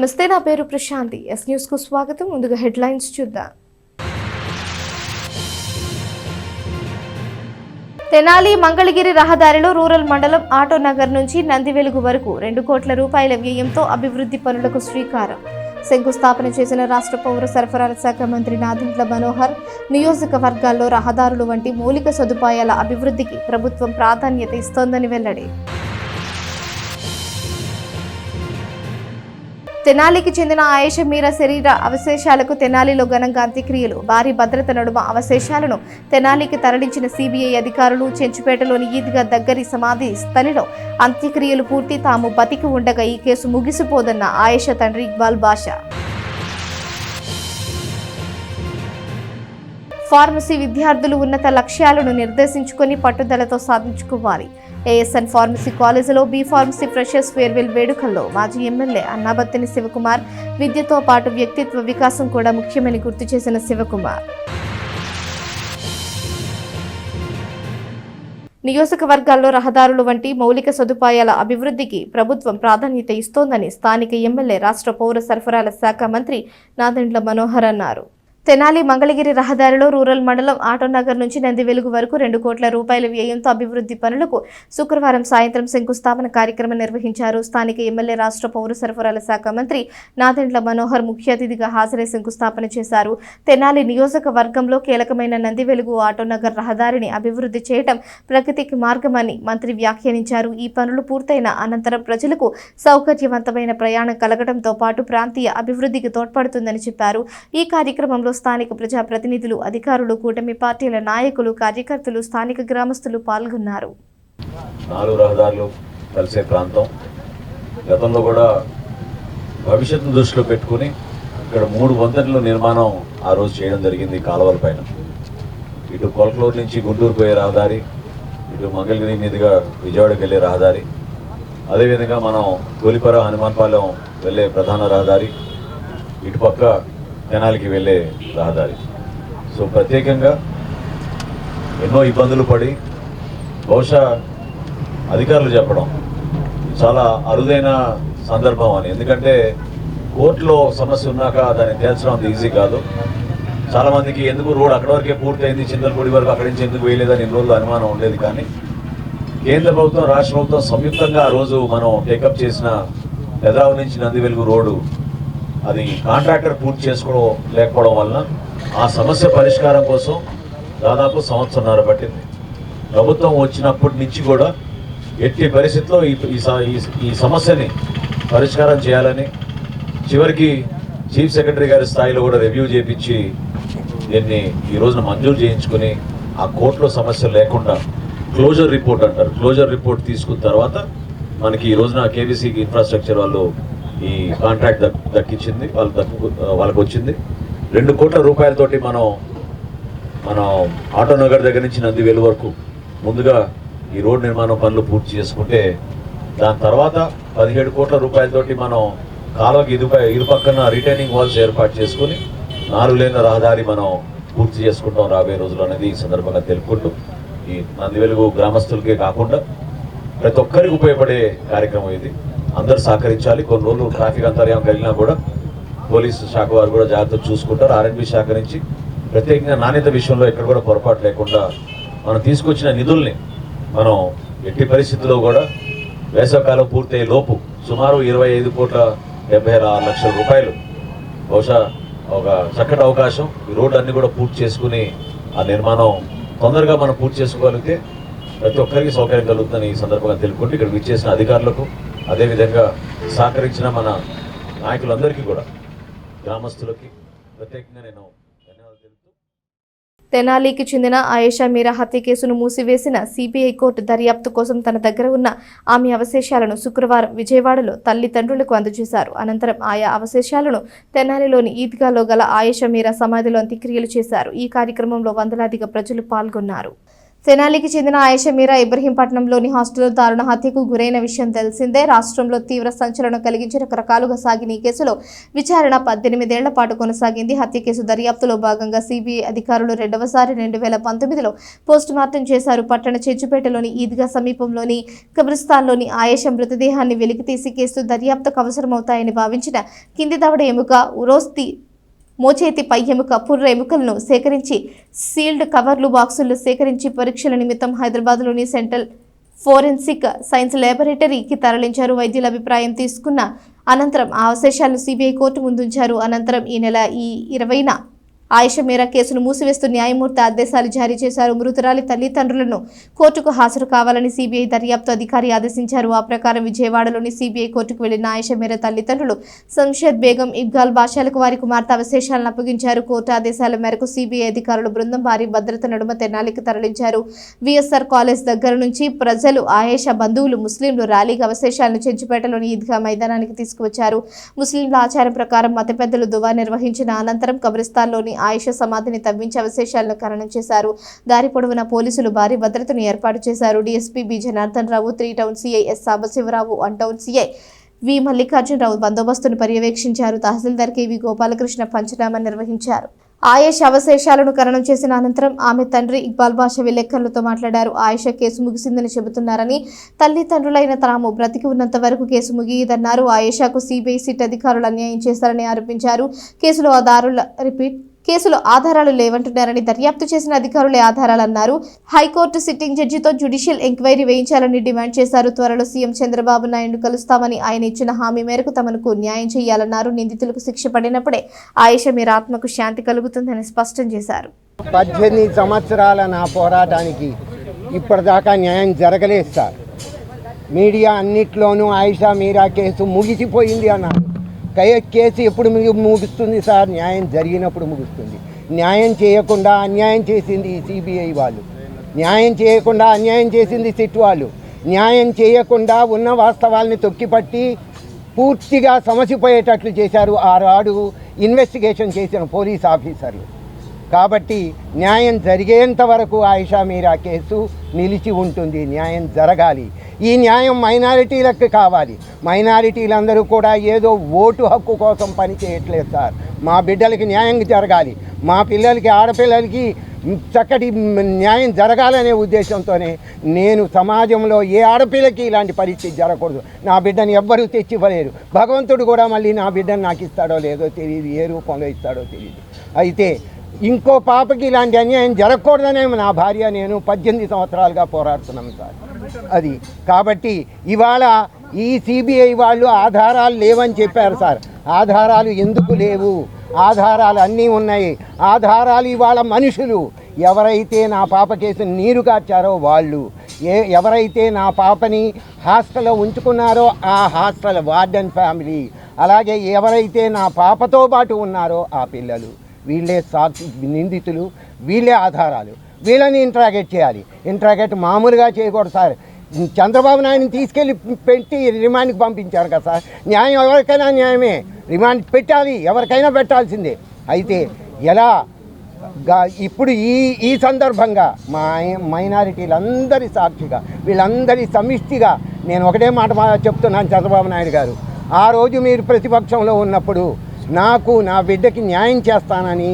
నమస్తే, నా పేరు ప్రశాంతి. ఎస్ న్యూస్ కు స్వాగతం. ముందుగా హెడ్లైన్స్ చూద్దాం. తెనాలి మంగళగిరి రహదారిలో రూరల్ మండలం ఆటో నగర్ నుంచి నందివెలుగు వరకు 2 కోట్ల రూపాయల వ్యయంతో అభివృద్ధి పనులకు శ్రీకారం. శంకుస్థాపన చేసిన రాష్ట్ర పౌర సరఫరాల శాఖ మంత్రి నాదెండ్ల మనోహర్. నియోజకవర్గాల్లో రహదారులు వంటి మౌలిక సదుపాయాల అభివృద్ధికి ప్రభుత్వం ప్రాధాన్యత ఇస్తోందని వెల్లడి. తెనాలికి చెందిన ఆయేషా మీరా శరీర అవశేషాలకు తెనాలిలో ఘనంగా అంత్యక్రియలు. భారీ భద్రత నడుమ అవశేషాలను తెనాలికి తరలించిన సిబిఐ అధికారులు. చెంచుపేటలోని ఈద్గా దగ్గరి సమాధి స్థలిలో అంత్యక్రియలు పూర్తి. తాము బతికి ఉండగా ఈ కేసు ముగిసిపోదన్న ఆయేషా తండ్రి ఇక్బాల్ బాషా. ఫార్మసీ విద్యార్థులు ఉన్నత లక్ష్యాలను నిర్దేశించుకొని పట్టుదలతో సాధించుకోవాలి. ఏఎస్ఎన్ ఫార్మసీ కాలేజీలో బి ఫార్మసీ ఫ్రెషర్స్ ఫేర్వెల్ వేడుకల్లో మాజీ ఎమ్మెల్యే అన్నాబత్తిని శివకుమార్. విద్యతో పాటు వ్యక్తిత్వ వికాసం కూడా ముఖ్యమని గుర్తు చేసిన శివకుమార్. నియోజకవర్గాల్లో రహదారులు వంటి మౌలిక సదుపాయాల అభివృద్ధికి ప్రభుత్వం ప్రాధాన్యత ఇస్తోందని స్థానిక ఎమ్మెల్యే రాష్ట్ర పౌర సరఫరాల శాఖ మంత్రి నాదెండ్ల మనోహర్ అన్నారు. తెనాలి మంగళగిరి రహదారిలో రూరల్ మండలం ఆటో నగర్ నుంచి నందివెలుగు వరకు 2 కోట్ల రూపాయల వ్యయంతో అభివృద్ధి పనులకు శుక్రవారం సాయంత్రం శంకుస్థాపన కార్యక్రమం నిర్వహించారు. స్థానిక ఎమ్మెల్యే రాష్ట్ర పౌర సరఫరాల శాఖ మంత్రి నాదెండ్ల మనోహర్ ముఖ్య అతిథిగా హాజరై శంకుస్థాపన చేశారు. తెనాలి నియోజకవర్గంలో కీలకమైన నందివెలుగు ఆటో నగర్ రహదారిని అభివృద్ధి చేయడం ప్రగతికి మార్గమని మంత్రి వ్యాఖ్యానించారు. ఈ పనులు పూర్తయిన అనంతరం ప్రజలకు సౌకర్యవంతమైన ప్రయాణం కలగడంతో పాటు ప్రాంతీయ అభివృద్ధికి తోడ్పడుతుందని చెప్పారు. ఈ కార్యక్రమంలో స్థానిక ప్రజాప్రతినిధులు, అధికారులు, కూటమి పార్టీల నాయకులు, కార్యకర్తలు, స్థానిక గ్రామస్తులు పాల్గొన్నారు. 4 రహదారులు కలిసే ప్రాంతం. గతంలో కూడా భవిష్యత్తును దృష్టిలో పెట్టుకుని ఇక్కడ 3 వంతెనల నిర్మాణం ఆ రోజు చేయడం జరిగింది. కాలువల పైన ఇటు కొలకలూరు నుంచి గుంటూరు పోయే రహదారి, ఇటు మంగళగిరి మీదుగా విజయవాడకి వెళ్ళే రహదారి, అదేవిధంగా మనం గోలిపర హనుమాన్పాలెం వెళ్ళే ప్రధాన రహదారి, ఇటుపక్క తెనాలికి వెళ్ళే రహదారి. సో ప్రత్యేకంగా ఎన్నో ఇబ్బందులు పడి బహుశా అధికారులు చెప్పడం చాలా అరుదైన సందర్భం అని. ఎందుకంటే కోర్టులో సమస్య ఉన్నాక దాన్ని తేల్చడం అంత ఈజీ కాదు. చాలామందికి ఎందుకు రోడ్ అక్కడి వరకే పూర్తయింది, చింతలపూడి వరకు అక్కడి నుంచి ఎందుకు వేయలేదని ఇన్ని రోజులు అనుమానం ఉండేది. కానీ కేంద్ర ప్రభుత్వం, రాష్ట్ర ప్రభుత్వం సంయుక్తంగా ఆ రోజు మనం టేకప్ చేసిన పెదరావు నుంచి నందివెలుగు రోడ్డు అది కాంట్రాక్టర్ పూర్తి చేసుకోవడం లేకపోవడం వలన ఆ సమస్య పరిష్కారం కోసం దాదాపు 1.5 సంవత్సరాలు పట్టింది. ప్రభుత్వం వచ్చినప్పటి నుంచి కూడా ఎట్టి పరిస్థితుల్లో ఈ సమస్యని పరిష్కారం చేయాలని చివరికి చీఫ్ సెక్రటరీ గారి స్థాయిలో కూడా రివ్యూ చేయించి దీన్ని ఈ రోజున మంజూరు చేయించుకుని ఆ కోర్టులో సమస్య లేకుండా క్లోజర్ రిపోర్ట్ అంటారు, క్లోజర్ రిపోర్ట్ తీసుకున్న తర్వాత మనకి ఈ రోజున కేబీసీ ఇన్ఫ్రాస్ట్రక్చర్ వాళ్ళు ఈ కాంట్రాక్ట్ దక్కించింది, వాళ్ళకి వచ్చింది. 2 కోట్ల రూపాయలతోటి మనం ఆటో నగర్ దగ్గర నుంచి నందివేలు వరకు ముందుగా ఈ రోడ్ నిర్మాణం పనులు పూర్తి చేసుకుంటే దాని తర్వాత 17 కోట్ల రూపాయలతోటి మనం కాలువకి ఇరుపక్కన రిటైనింగ్ వాల్స్ ఏర్పాటు చేసుకుని 4 లేన్ల రహదారి మనం పూర్తి చేసుకుంటాం రాబోయే రోజులు అనేది ఈ సందర్భంగా తెలుపుకుంటూ, ఈ నందివెలుగు గ్రామస్తులకే కాకుండా ప్రతి ఒక్కరికి ఉపయోగపడే కార్యక్రమం ఇది. అందరూ సహకరించాలి. కొన్ని రోజులు ట్రాఫిక్ అంతర్యం కలిగినా కూడా పోలీసు శాఖ వారు కూడా జాగ్రత్త చూసుకుంటారు. ఆర్ఎండ్బి శాఖ నుంచి ప్రత్యేకంగా నాణ్యత విషయంలో ఎక్కడ కూడా పొరపాటు లేకుండా మనం తీసుకొచ్చిన నిధుల్ని మనం ఎట్టి పరిస్థితుల్లో కూడా వేసవకాలం పూర్తయ్యే లోపు సుమారు 25,76,00,000 రూపాయలు బహుశా ఒక చక్కటి అవకాశం. ఈ రోడ్డు అన్ని కూడా పూర్తి చేసుకుని ఆ నిర్మాణం తొందరగా మనం పూర్తి చేసుకోగలిగితే ప్రతి ఒక్కరికి సౌకర్యం కలుగుతుందని ఈ సందర్భంగా తెలుపుకుంటూ ఇక్కడ విచ్చేసిన అధికారులకు, అదేవిధంగా సహకరించిన మన నాయకులందరికీ కూడా, గ్రామస్తులకి ప్రత్యేకంగా నేను ధన్యవాదాలు తెలుపుతూ. తెనాలికి చెందిన ఆయేషా మీరా హత్య కేసును మూసివేసిన సిబిఐ కోర్టు దర్యాప్తు కోసం తన దగ్గర ఉన్న ఆమె అవశేషాలను శుక్రవారం విజయవాడలో తల్లిదండ్రులకు అందజేశారు. అనంతరం ఆయా అవశేషాలను తెనాలిలోని ఈద్గాలో గల ఆయేషా మీరా సమాధిలో అంత్యక్రియలు చేశారు. ఈ కార్యక్రమంలో వందలాదిగా ప్రజలు పాల్గొన్నారు. తెనాలికి చెందిన ఆయేషా మీరా ఇబ్రహీంపట్నంలోని హాస్టల్లో దారుణ హత్యకు గురైన విషయం తెలిసిందే. రాష్ట్రంలో తీవ్ర సంచలనం కలిగించి రకరకాలుగా సాగిన ఈ కేసులో విచారణ 18 ఏళ్ల పాటు కొనసాగింది. హత్య కేసు దర్యాప్తులో భాగంగా సిబిఐ అధికారులు రెండవసారి 2019లో పోస్టుమార్టం చేశారు. పట్టణ చెంచుపేటలోని ఈద్గా సమీపంలోని కబ్రిస్తాన్లోని ఆయేషా మృతదేహాన్ని వెలికితీసి కేసు దర్యాప్తుకు అవసరమవుతాయని భావించిన కింది దవడ ఎముక, ఉరోస్తి, మోచేతి పై ఎముక, పుర్ర ఎముకలను సేకరించి సీల్డ్ కవర్లు బాక్సులు సేకరించి పరీక్షల నిమిత్తం హైదరాబాద్లోని సెంట్రల్ ఫోరెన్సిక్ సైన్స్ ల్యాబొరేటరీకి తరలించారు. వైద్యుల అభిప్రాయం తీసుకున్న అనంతరం ఆ అవశేషాలను సిబిఐ కోర్టు ముందుంచారు. అనంతరం ఈ నెల 20న ఆయేషా మీరా కేసును మూసివేస్తూ న్యాయమూర్తి ఆదేశాలు జారీ చేశారు. మృతురాలి తల్లిదండ్రులను కోర్టుకు హాజరు కావాలని సిబిఐ దర్యాప్తు అధికారి ఆదేశించారు. ఆ ప్రకారం విజయవాడలోని సిబిఐ కోర్టుకు వెళ్లిన ఆయేషా మీరా తల్లిదండ్రులు సంషద్ బేగం, ఇక్బాల్ బాషాలకు వారి కుమార్తె అవశేషాలను అప్పగించారు. కోర్టు ఆదేశాల మేరకు సిబిఐ అధికారులు బృందం భారీ భద్రత నడుమ తెనాలికి తరలించారు. విఎస్ఆర్ కాలేజ్ దగ్గర నుంచి ప్రజలు, ఆయేషా బంధువులు, ముస్లింలు ర్యాలీగా అవశేషాలను చెంచుపేటలోని ఈద్గా మైదానానికి తీసుకువచ్చారు. ముస్లింల ఆచారం ప్రకారం మత పెద్దలు దువా నిర్వహించిన అనంతరం కబ్రిస్తాన్లోని ఆయేషా సమాధిని తవ్వించి అవశేషాలను ఖననం చేశారు. దారి పొడవునా పోలీసులు భారీ భద్రతను ఏర్పాటు చేశారు. DSP B Janardhan Rao, 3 town CI S Sambasivarao, 1 town CI V Mallikarjunarao బందోబస్తును పర్యవేక్షించారు. తహసీల్దార్ కెవి గోపాలకృష్ణ పంచనామా నిర్వహించారు. ఆయేషా అవశేషాలను ఖననం చేసిన అనంతరం ఆమె తండ్రి ఇక్బాల్ బాషా విలేకరులతో మాట్లాడారు. ఆయేషా కేసు ముగిసిందని చెబుతున్నారని, తల్లిదండ్రులైన తాము బ్రతికి ఉన్నంత వరకు కేసు ముగియదన్నారు. ఆయేషాకు సిబిఐ సిట్ అధికారులు అన్యాయం చేశారని ఆరోపించారు. కేసులో ఆధారాలు లేవంటున్నారని, దర్యాప్తు చేసిన అధికారులే ఆధారాలన్నారు. హైకోర్టు సిట్టింగ్ జడ్జితో జ్యుడిషియల్ ఎంక్వైరీ వేయించాలని డిమాండ్ చేశారు. త్వరలో సీఎం చంద్రబాబు నాయుడు కలుస్తామని ఆయన ఇచ్చిన హామీ మేరకు తమకు న్యాయం చేయాలన్నారు. నిందితులకు శిక్ష పడినప్పుడే ఆయేషా మీరా ఆత్మకు శాంతి కలుగుతుందని స్పష్టం చేశారు. 18 సంవత్సరాల నా పోరాటానికి ఇప్పటిదాకా న్యాయం జరగలేదు సార్. మీడియా అన్నిట్లోనూ ఆయేషా మీరా కేసు ముగిసిపోయింది అన్నారు. కేసు ఎప్పుడు ముగుస్తుంది సార్? న్యాయం జరిగినప్పుడు ముగుస్తుంది. న్యాయం చేయకుండా అన్యాయం చేసింది సిబిఐ వాళ్ళు, న్యాయం చేయకుండా అన్యాయం చేసింది సిట్ వాళ్ళు, న్యాయం చేయకుండా ఉన్న వాస్తవాల్ని తొక్కిపట్టి పూర్తిగా సమసిపోయేటట్లు చేశారు 6 ఇన్వెస్టిగేషన్ చేసిన పోలీస్ ఆఫీసర్లు. కాబట్టి న్యాయం జరిగేంత వరకు ఆయేషా మీరా కేసు నిలిచి ఉంటుంది. న్యాయం జరగాలి. ఈ న్యాయం మైనారిటీలకు కావాలి. మైనారిటీలందరూ కూడా ఏదో ఓటు హక్కు కోసం పని చేయట్లేదు సార్. మా బిడ్డలకి న్యాయం జరగాలి, మా పిల్లలకి, ఆడపిల్లలకి చక్కటి న్యాయం జరగాలనే ఉద్దేశంతోనే నేను సమాజంలో ఏ ఆడపిల్లకి ఇలాంటి పరిస్థితి జరగకూడదు. నా బిడ్డని ఎవ్వరూ తెచ్చివ్వలేరు. భగవంతుడు కూడా మళ్ళీ నా బిడ్డను నాకు ఇస్తాడో లేదో తెలియదు, ఏ రూపంలో ఇస్తాడో తెలియదు. అయితే ఇంకో పాపకి ఇలాంటి అన్యాయం జరగకూడదనే నా భార్య నేను 18 సంవత్సరాలుగా పోరాడుతున్నాం సార్. అది కాబట్టి ఇవాళ ఈ సిబిఐ వాళ్ళు ఆధారాలు లేవని చెప్పారు సార్. ఆధారాలు ఎందుకు లేవు? ఆధారాలు అన్నీ ఉన్నాయి. ఆధారాలు ఇవాళ మనుషులు ఎవరైతే నా పాప కేసు నీరు కార్చారో వాళ్ళు, ఎవరైతే నా పాపని హాస్టల్లో ఉంచుకున్నారో ఆ హాస్టల్ వార్డెన్ ఫ్యామిలీ, అలాగే ఎవరైతే నా పాపతో పాటు ఉన్నారో ఆ పిల్లలు, వీళ్ళే సాక్షి నిందితులు, వీళ్ళే ఆధారాలు. వీళ్ళని ఇంట్రాగేట్ చేయాలి. ఇంట్రాగేట్ మామూలుగా చేయకూడదు సార్. చంద్రబాబు నాయుడిని తీసుకెళ్ళి పెట్టి రిమాండ్కి పంపించారు కదా సార్. న్యాయం ఎవరికైనా న్యాయమే, రిమాండ్ పెట్టాలి, ఎవరికైనా పెట్టాల్సిందే. అయితే ఎలా ఇప్పుడు ఈ సందర్భంగా మైనారిటీలందరి సాక్షిగా, వీళ్ళందరి సమిష్టిగా నేను ఒకటే మాట చెప్తున్నాను. చంద్రబాబు నాయుడు గారు, ఆ రోజు మీరు ప్రతిపక్షంలో ఉన్నప్పుడు నా బిడ్డకి న్యాయం చేస్తానని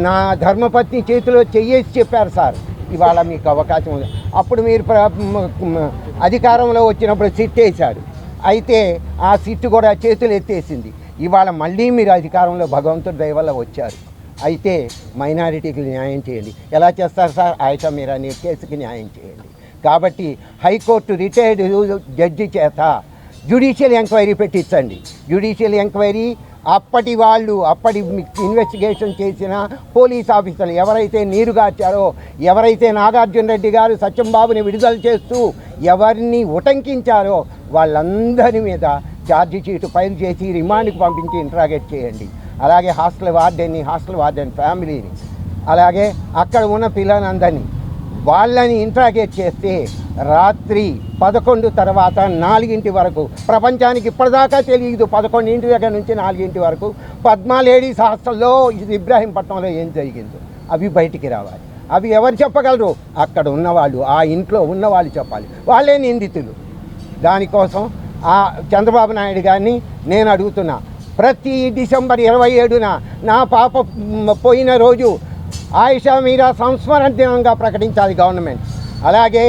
నా ధర్మపత్ని చేతిలో చెయ్యేసి చెప్పారు సార్. ఇవాళ మీకు అవకాశం ఉంది. అప్పుడు మీరు అధికారంలో వచ్చినప్పుడు సిట్ వేశారు. అయితే ఆ సిట్ కూడా చేతులు ఎత్తేసింది. ఇవాళ మళ్ళీ మీరు అధికారంలో భగవంతుడి దయ వల్ల వచ్చారు. అయితే మైనారిటీకి న్యాయం చేయండి. ఎలా చేస్తారు సార్? ఆయేషా మీరా కేసుకి న్యాయం చేయండి. కాబట్టి హైకోర్టు రిటైర్డ్ జడ్జి చేత జ్యుడిషియల్ ఎంక్వైరీ పెట్టించండి. జ్యుడిషియల్ ఎంక్వైరీ అప్పటి ఇన్వెస్టిగేషన్ చేసిన పోలీస్ ఆఫీసర్లు ఎవరైతే నీరుగార్చారో, ఎవరైతే నాగార్జున రెడ్డి గారు సత్యంబాబుని విడుదల చేస్తూ ఎవరిని ఉటంకించారో వాళ్ళందరి మీద ఛార్జ్ షీట్ ఫైల్ చేసి రిమాండ్కి పంపించి ఇంట్రాగేట్ చేయండి. అలాగే హాస్టల్ వార్డెన్ ఫ్యామిలీని, అలాగే అక్కడ ఉన్న పిల్లలందరినీ వాళ్ళని ఇంట్రాగేట్ చేస్తే రాత్రి 11 తర్వాత 4 వరకు, ప్రపంచానికి ఇప్పటిదాకా తెలియదు 11 దగ్గర నుంచి 4 వరకు పద్మా లేడీస్ హాస్టల్లో ఇబ్రాహీంపట్నంలో ఏం జరిగిందో అవి బయటికి రావాలి. అవి ఎవరు చెప్పగలరు? అక్కడ ఉన్నవాళ్ళు, ఆ ఇంట్లో ఉన్నవాళ్ళు చెప్పాలి. వాళ్ళే నిందితులు. దానికోసం ఆ చంద్రబాబు నాయుడు గారిని నేను అడుగుతున్నా, ప్రతి డిసెంబర్ 27న నా పాప పోయిన రోజు ఆయిషా మీరా సంస్మరణ దినంగా ప్రకటించాలి గవర్నమెంట్. అలాగే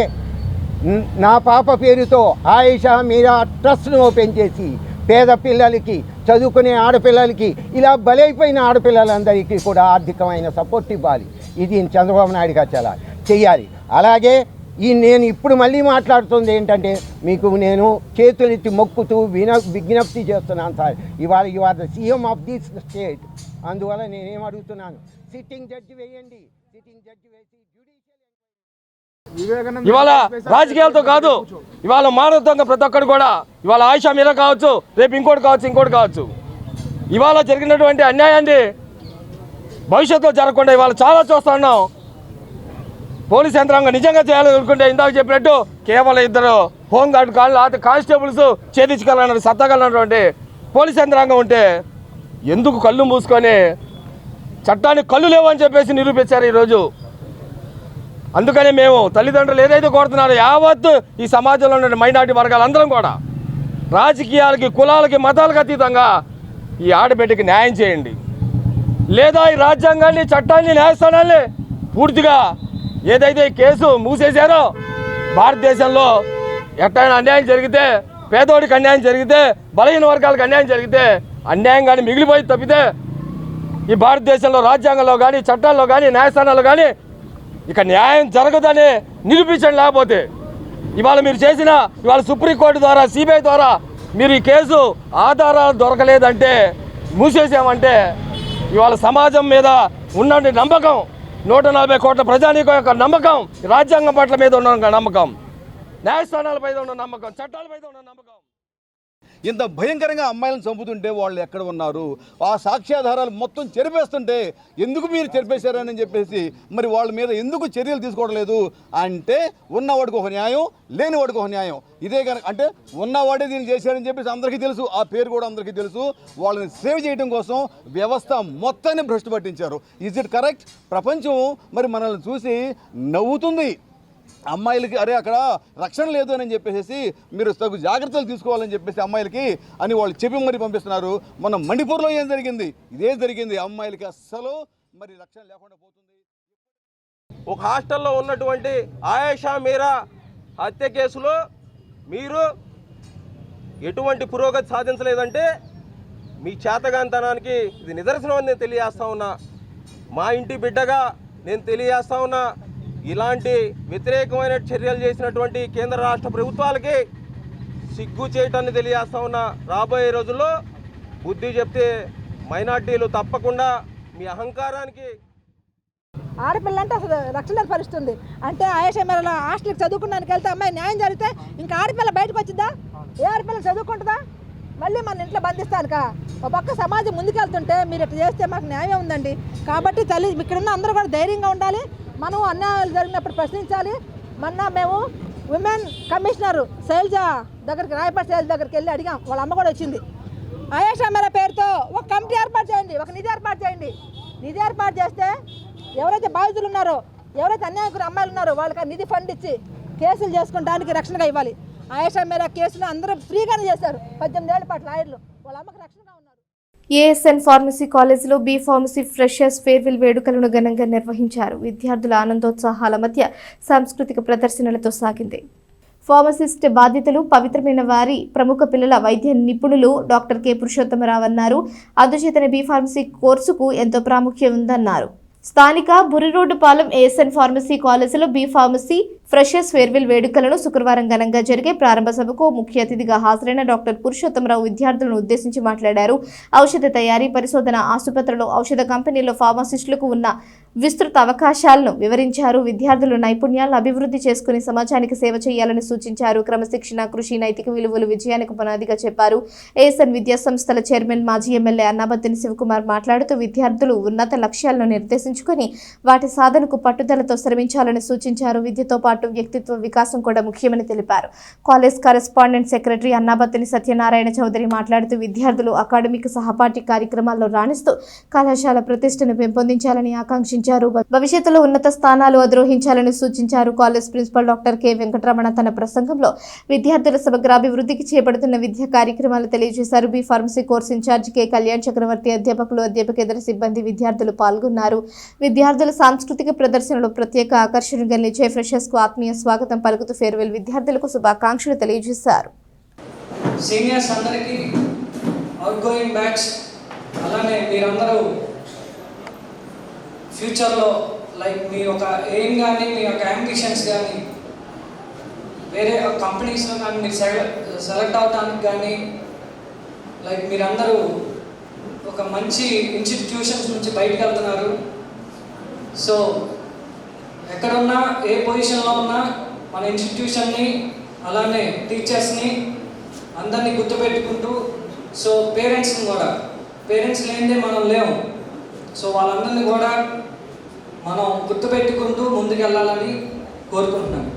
నా పాప పేరుతో ఆయిషా మీరా ట్రస్ట్ను ఓపెన్ చేసి పేద పిల్లలకి, చదువుకునే ఆడపిల్లలకి, ఇలా బలైపోయిన ఆడపిల్లలందరికీ కూడా ఆర్థికమైన సపోర్ట్ ఇవ్వాలి. ఇది చంద్రబాబు నాయుడు గారు చెయ్యాలి. అలాగే నేను ఇప్పుడు మళ్ళీ మాట్లాడుతుంది ఏంటంటే, మీకు నేను చేతులెత్తి మొక్కుతూ విజ్ఞప్తి చేస్తున్నాను సార్. ఇవాళ you are the CM of this state. అందువల్ల నేనేం అడుగుతున్నాను, సిట్టింగ్ జడ్జి వేయండి. సిట్టింగ్ జడ్జి వేసి ఇవాళ రాజకీయాలతో కాదు, ఇవాళ మానవత్వంగా ప్రతి ఒక్కరు కూడా, ఇవాళ ఆయిషా మీరా కావచ్చు, రేపు ఇంకోటి కావచ్చు, ఇవాళ జరిగినటువంటి అన్యాయాన్ని భవిష్యత్తులో జరగకుండా ఇవాళ చాలా చూస్తా ఉన్నాం. పోలీస్ యంత్రాంగం నిజంగా చేయాలనుకుంటే ఇందాక చెప్పినట్టు కేవలం 2 హోంగార్డు కానిస్టేబుల్స్ ఛేదించగలన్నారు, సత్తగలనటువంటి పోలీస్ యంత్రాంగం ఉంటే ఎందుకు కళ్ళు మూసుకొని చట్టానికి కళ్ళు లేవని చెప్పేసి నిరూపించారు ఈరోజు. అందుకని మేము తల్లిదండ్రులు ఏదైతే కోరుతున్నారో యావత్తు ఈ సమాజంలో ఉన్న మైనార్టీ వర్గాలందరం కూడా రాజకీయాలకి, కులాలకి, మతాలకు అతీతంగా ఈ ఆడబిడ్డకి న్యాయం చేయండి. లేదా ఈ రాజ్యాంగాన్ని, చట్టాన్ని, న్యాయస్థానాన్ని పూర్తిగా ఏదైతే కేసు మూసేశారో, భారతదేశంలో ఎట్టైనా అన్యాయం జరిగితే, పేదోడికి అన్యాయం జరిగితే, బలహీన వర్గాలకు అన్యాయం జరిగితే అన్యాయం కానీ మిగిలిపోయి తప్పితే ఈ భారతదేశంలో రాజ్యాంగంలో కానీ, చట్టాల్లో కానీ, న్యాయస్థానాల్లో కానీ ఇక న్యాయం జరగదని నిరూపించండి. లేకపోతే ఇవాళ మీరు చేసిన, ఇవాళ సుప్రీంకోర్టు ద్వారా, సిబిఐ ద్వారా మీరు ఈ కేసు ఆధారాలు దొరకలేదంటే, మూసేసామంటే ఇవాళ సమాజం మీద ఉన్న నమ్మకం, 140 కోట్ల ప్రజానీకం యొక్క నమ్మకం, రాజ్యాంగం పట్ల మీద ఉన్న నమ్మకం, న్యాయస్థానాలపై ఉన్న నమ్మకం, చట్టాలపై ఉన్న నమ్మకం. ఇంత భయంకరంగా అమ్మాయిలను చంపుతుంటే వాళ్ళు ఎక్కడ ఉన్నారు? ఆ సాక్ష్యాధారాలు మొత్తం చెరిపేస్తుంటే ఎందుకు మీరు చెరిపేశారని చెప్పేసి మరి వాళ్ళ మీద ఎందుకు చర్యలు తీసుకోవడం లేదు అంటే, ఉన్నవాడికి ఒక న్యాయం, లేనివాడికి ఒక న్యాయం. ఇదే కనుక అంటే ఉన్నవాడే దీన్ని చేశారని చెప్పేసి అందరికీ తెలుసు, ఆ పేరు కూడా అందరికీ తెలుసు. వాళ్ళని సేవ్ చేయడం కోసం వ్యవస్థ మొత్తాన్ని భ్రష్టు పట్టించారు. Is it correct? ప్రపంచం మరి మనల్ని చూసి నవ్వుతుంది. అమ్మాయిలకి అరే అక్కడ రక్షణ లేదు అని చెప్పేసి మీరు తగు జాగ్రత్తలు తీసుకోవాలని చెప్పేసి అమ్మాయిలకి అని వాళ్ళు చెప్పి మరి పంపిస్తున్నారు. మన మణిపూర్లో ఏం జరిగింది? ఇదే జరిగింది. అమ్మాయిలకి అస్సలు మరి రక్షణ లేకుండా పోతుంది. ఒక హాస్టల్లో ఉన్నటువంటి ఆయేషా మీరా హత్య కేసులో మీరు ఎటువంటి పురోగతి సాధించలేదంటే మీ చేతగాంతనానికి ఇది నిదర్శనం అని నేను తెలియజేస్తా ఉన్నా. మా ఇంటి బిడ్డగా నేను తెలియజేస్తా ఉన్నా, ఇలాంటి వ్యతిరేకమైన చర్యలు చేసినటువంటి కేంద్ర రాష్ట్ర ప్రభుత్వాలకి సిగ్గు చేయటాన్ని తెలియజేస్తా ఉన్నా. రాబోయే రోజుల్లో బుద్ధి చెప్తే మైనార్టీలు తప్పకుండా మీ అహంకారానికి. ఆడపిల్ల అంటే అసలు రక్షణ పరిస్థితుంది అంటే ఆయేషా మీరా హాస్టల్కి చదువుకున్నానికి వెళ్తే అమ్మాయి న్యాయం జరిగితే ఇంకా ఆడపిల్ల బయటకు వచ్చిందా? ఏ ఆడపిల్ల చదువుకుంటుందా? మళ్ళీ మన ఇంట్లో బంధిస్తానుకా? ఒక పక్క సమాజం ముందుకెళ్తుంటే మీరు ఇట్లా చేస్తే మాకు న్యాయం ఉందండి. కాబట్టి తల్లి ఇక్కడున్న అందరూ కూడా ధైర్యంగా ఉండాలి. మనం అన్యాయాలు జరిగినప్పుడు ప్రశ్నించాలి. మొన్న మేము ఉమెన్ కమిషనర్ శైలజ దగ్గరికి, రాయపేట శైలజ దగ్గరికి వెళ్ళి అడిగాం. వాళ్ళ అమ్మ కూడా వచ్చింది. ఆయేషా మీరా పేరుతో ఒక కమిటీ ఏర్పాటు చేయండి, ఒక నిధి ఏర్పాటు చేయండి. నిధి ఏర్పాటు చేస్తే ఎవరైతే బాధితులు ఉన్నారో, ఎవరైతే అన్యాయకులు అమ్మాయిలు ఉన్నారో వాళ్ళకి నిధి ఫండ్ ఇచ్చి కేసులు చేసుకుంటానికి రక్షణగా ఇవ్వాలి. ఆయేషా మీరా కేసులు అందరూ ఫ్రీగానే చేశారు. 18 ఏళ్ల పాటు లాయర్లు వాళ్ళ అమ్మకి రక్షణగా ఉన్నారు. ఏఎస్ఎన్ ఫార్మసీ కాలేజీలో బీ ఫార్మసీ ఫ్రెషర్స్ ఫేర్వెల్ వేడుకలను ఘనంగా నిర్వహించారు. విద్యార్థుల ఆనందోత్సాహాల మధ్య సాంస్కృతిక ప్రదర్శనలతో సాగింది. ఫార్మసిస్ట్ బాధ్యతలు పవిత్రమైన వారి ప్రముఖ పిల్లల వైద్య నిపుణులు డాక్టర్ కె పురుషోత్తమరావు అన్నారు. అందుచేతనే బీ ఫార్మసీ కోర్సుకు ఎంతో ప్రాముఖ్యం ఉందన్నారు. స్థానిక బుర్రిరోడ్డుపాలెం ఏఎస్ఎన్ ఫార్మసీ కాలేజీలో బీ ఫార్మసీ ఫ్రెషర్స్ ఫేర్వెల్ వేడుకలను శుక్రవారం ఘనంగా జరిగే ప్రారంభ సభకు ముఖ్య అతిథిగా హాజరైన డాక్టర్ పురుషోత్తమరావు విద్యార్థులను ఉద్దేశించి మాట్లాడారు. ఔషధ తయారీ, పరిశోధన, ఆసుపత్రులు, ఔషధ కంపెనీల్లో ఫార్మసిస్టులకు ఉన్న విస్తృత అవకాశాలను వివరించారు. విద్యార్థులు నైపుణ్యాలను అభివృద్ధి చేసుకుని సమాజానికి సేవ చేయాలని సూచించారు. క్రమశిక్షణ, కృషి, నైతిక విలువలు విజయానికి పునాదిగా చెప్పారు. ఏఎస్ఎన్ విద్యా సంస్థల చైర్మన్, మాజీ ఎమ్మెల్యే అన్నాబత్తిని శివకుమార్ మాట్లాడుతూ విద్యార్థులు ఉన్నత లక్ష్యాలను నిర్దేశించుకుని వాటి సాధనకు పట్టుదలతో శ్రమించాలని సూచించారు. విద్యతో పాటు పాటు వ్యక్తిత్వ వికాసం కూడా ముఖ్యమని తెలిపారు. College correspondent secretary Annabattini Satyanarayana Chowdary మాట్లాడుతూ విద్యార్థులు అకాడమిక్ సహపాఠి కార్యక్రమాల్లో రాణిస్తూ కళాశాల ప్రతిష్టను పెంపొందించాలని ఆకాంక్షించారు. భవిష్యత్తులో ఉన్నత స్థానాలు అధిరోహించాలని సూచించారు. College principal doctor K Venkataramana తన ప్రసంగంలో విద్యార్థుల సమగ్రాభివృద్ధికి చేపడుతున్న విద్యా కార్యక్రమాలు తెలియజేశారు. B pharmacy course incharge K Kalyan Chakravarthy, అధ్యాపకులు, అధ్యాపకేతర సిబ్బంది, విద్యార్థులు పాల్గొన్నారు. విద్యార్థుల సాంస్కృతిక ప్రదర్శనలో ప్రత్యేక ఆకర్షణగా నిలిచే ఫ్రెషర్స్ కు ఆత్మీయ స్వాగతం పలుకుతూ ఫేర్వెల్ విద్యార్థులకు శుభాకాంక్షలు తెలియజేశారు. సీనియర్స్ అందరికీ, అవుట్ గోయింగ్ బ్యాచ్, అలానే మీరందరూ ఫ్యూచర్లో లైక్ మీ యొక్క ఎయిమ్ కానీ మీ యొక్క అంబిషన్స్ కానీ వేరే కంపెనీస్లో కానీ మీరు సెలెక్ట్ అవడానికి కానీ లైక్ మీరందరూ ఒక మంచి ఇన్స్టిట్యూషన్స్ నుంచి బయటకు వెళ్తున్నారు. సో ఎక్కడున్నా ఏ పొజిషన్లో ఉన్నా మన ఇన్స్టిట్యూషన్ని అలానే టీచర్స్ని అందరినీ గుర్తుపెట్టుకుంటూ, సో పేరెంట్స్ని కూడా, పేరెంట్స్ లేనిదే మనం లేము. సో వాళ్ళందరినీ కూడా మనం గుర్తుపెట్టుకుంటూ ముందుకు వెళ్ళాలని కోరుకుంటున్నాను.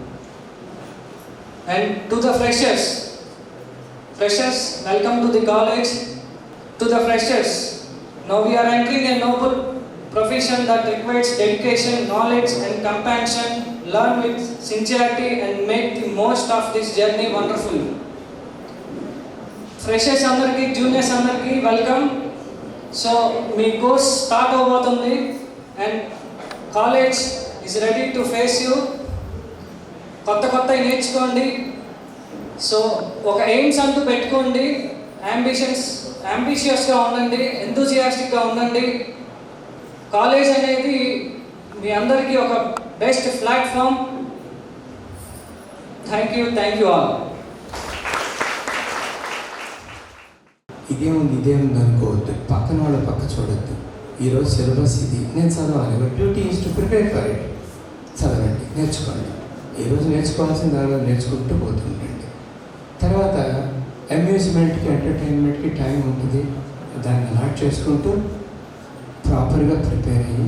And to the freshers, welcome to the college. To the freshers, now we are entering a noble profession that requires dedication, knowledge and compassion. Learn with sincerity and make the most of this journey wonderful. Freshers అందరికీ, juniors అందరికీ welcome. So మీ course start అవబోతుంది and college is ready to face you. కొత్త నేర్చుకోండి. So ఒక AIIMS అంటూ పెట్టుకోండి. అంబిషియస్గా ఉండండి, ఎంతూజియాస్టిక్గా ఉండండి. కాలేజ్ అనేది మీ అందరికీ ఒక best platform. Thank you all. ఇదేముంది అనుకోవద్దు, పక్కన వాళ్ళ పక్క చూడొద్దు. ఈరోజు సిలబస్ ఇది, నేను చదవాలి. Your duty is to prepare for it. చదవండి, నేర్చుకోండి. ఈరోజు నేర్చుకోవాల్సిన దానిలో నేర్చుకుంటూ పోతుండండి. తర్వాత అమ్యూజ్మెంట్కి, ఎంటర్టైన్మెంట్కి టైం ఉంటుంది. దాన్ని అలాట్ చేసుకుంటూ ప్రాపర్గా ప్రిపేర్ అయ్యి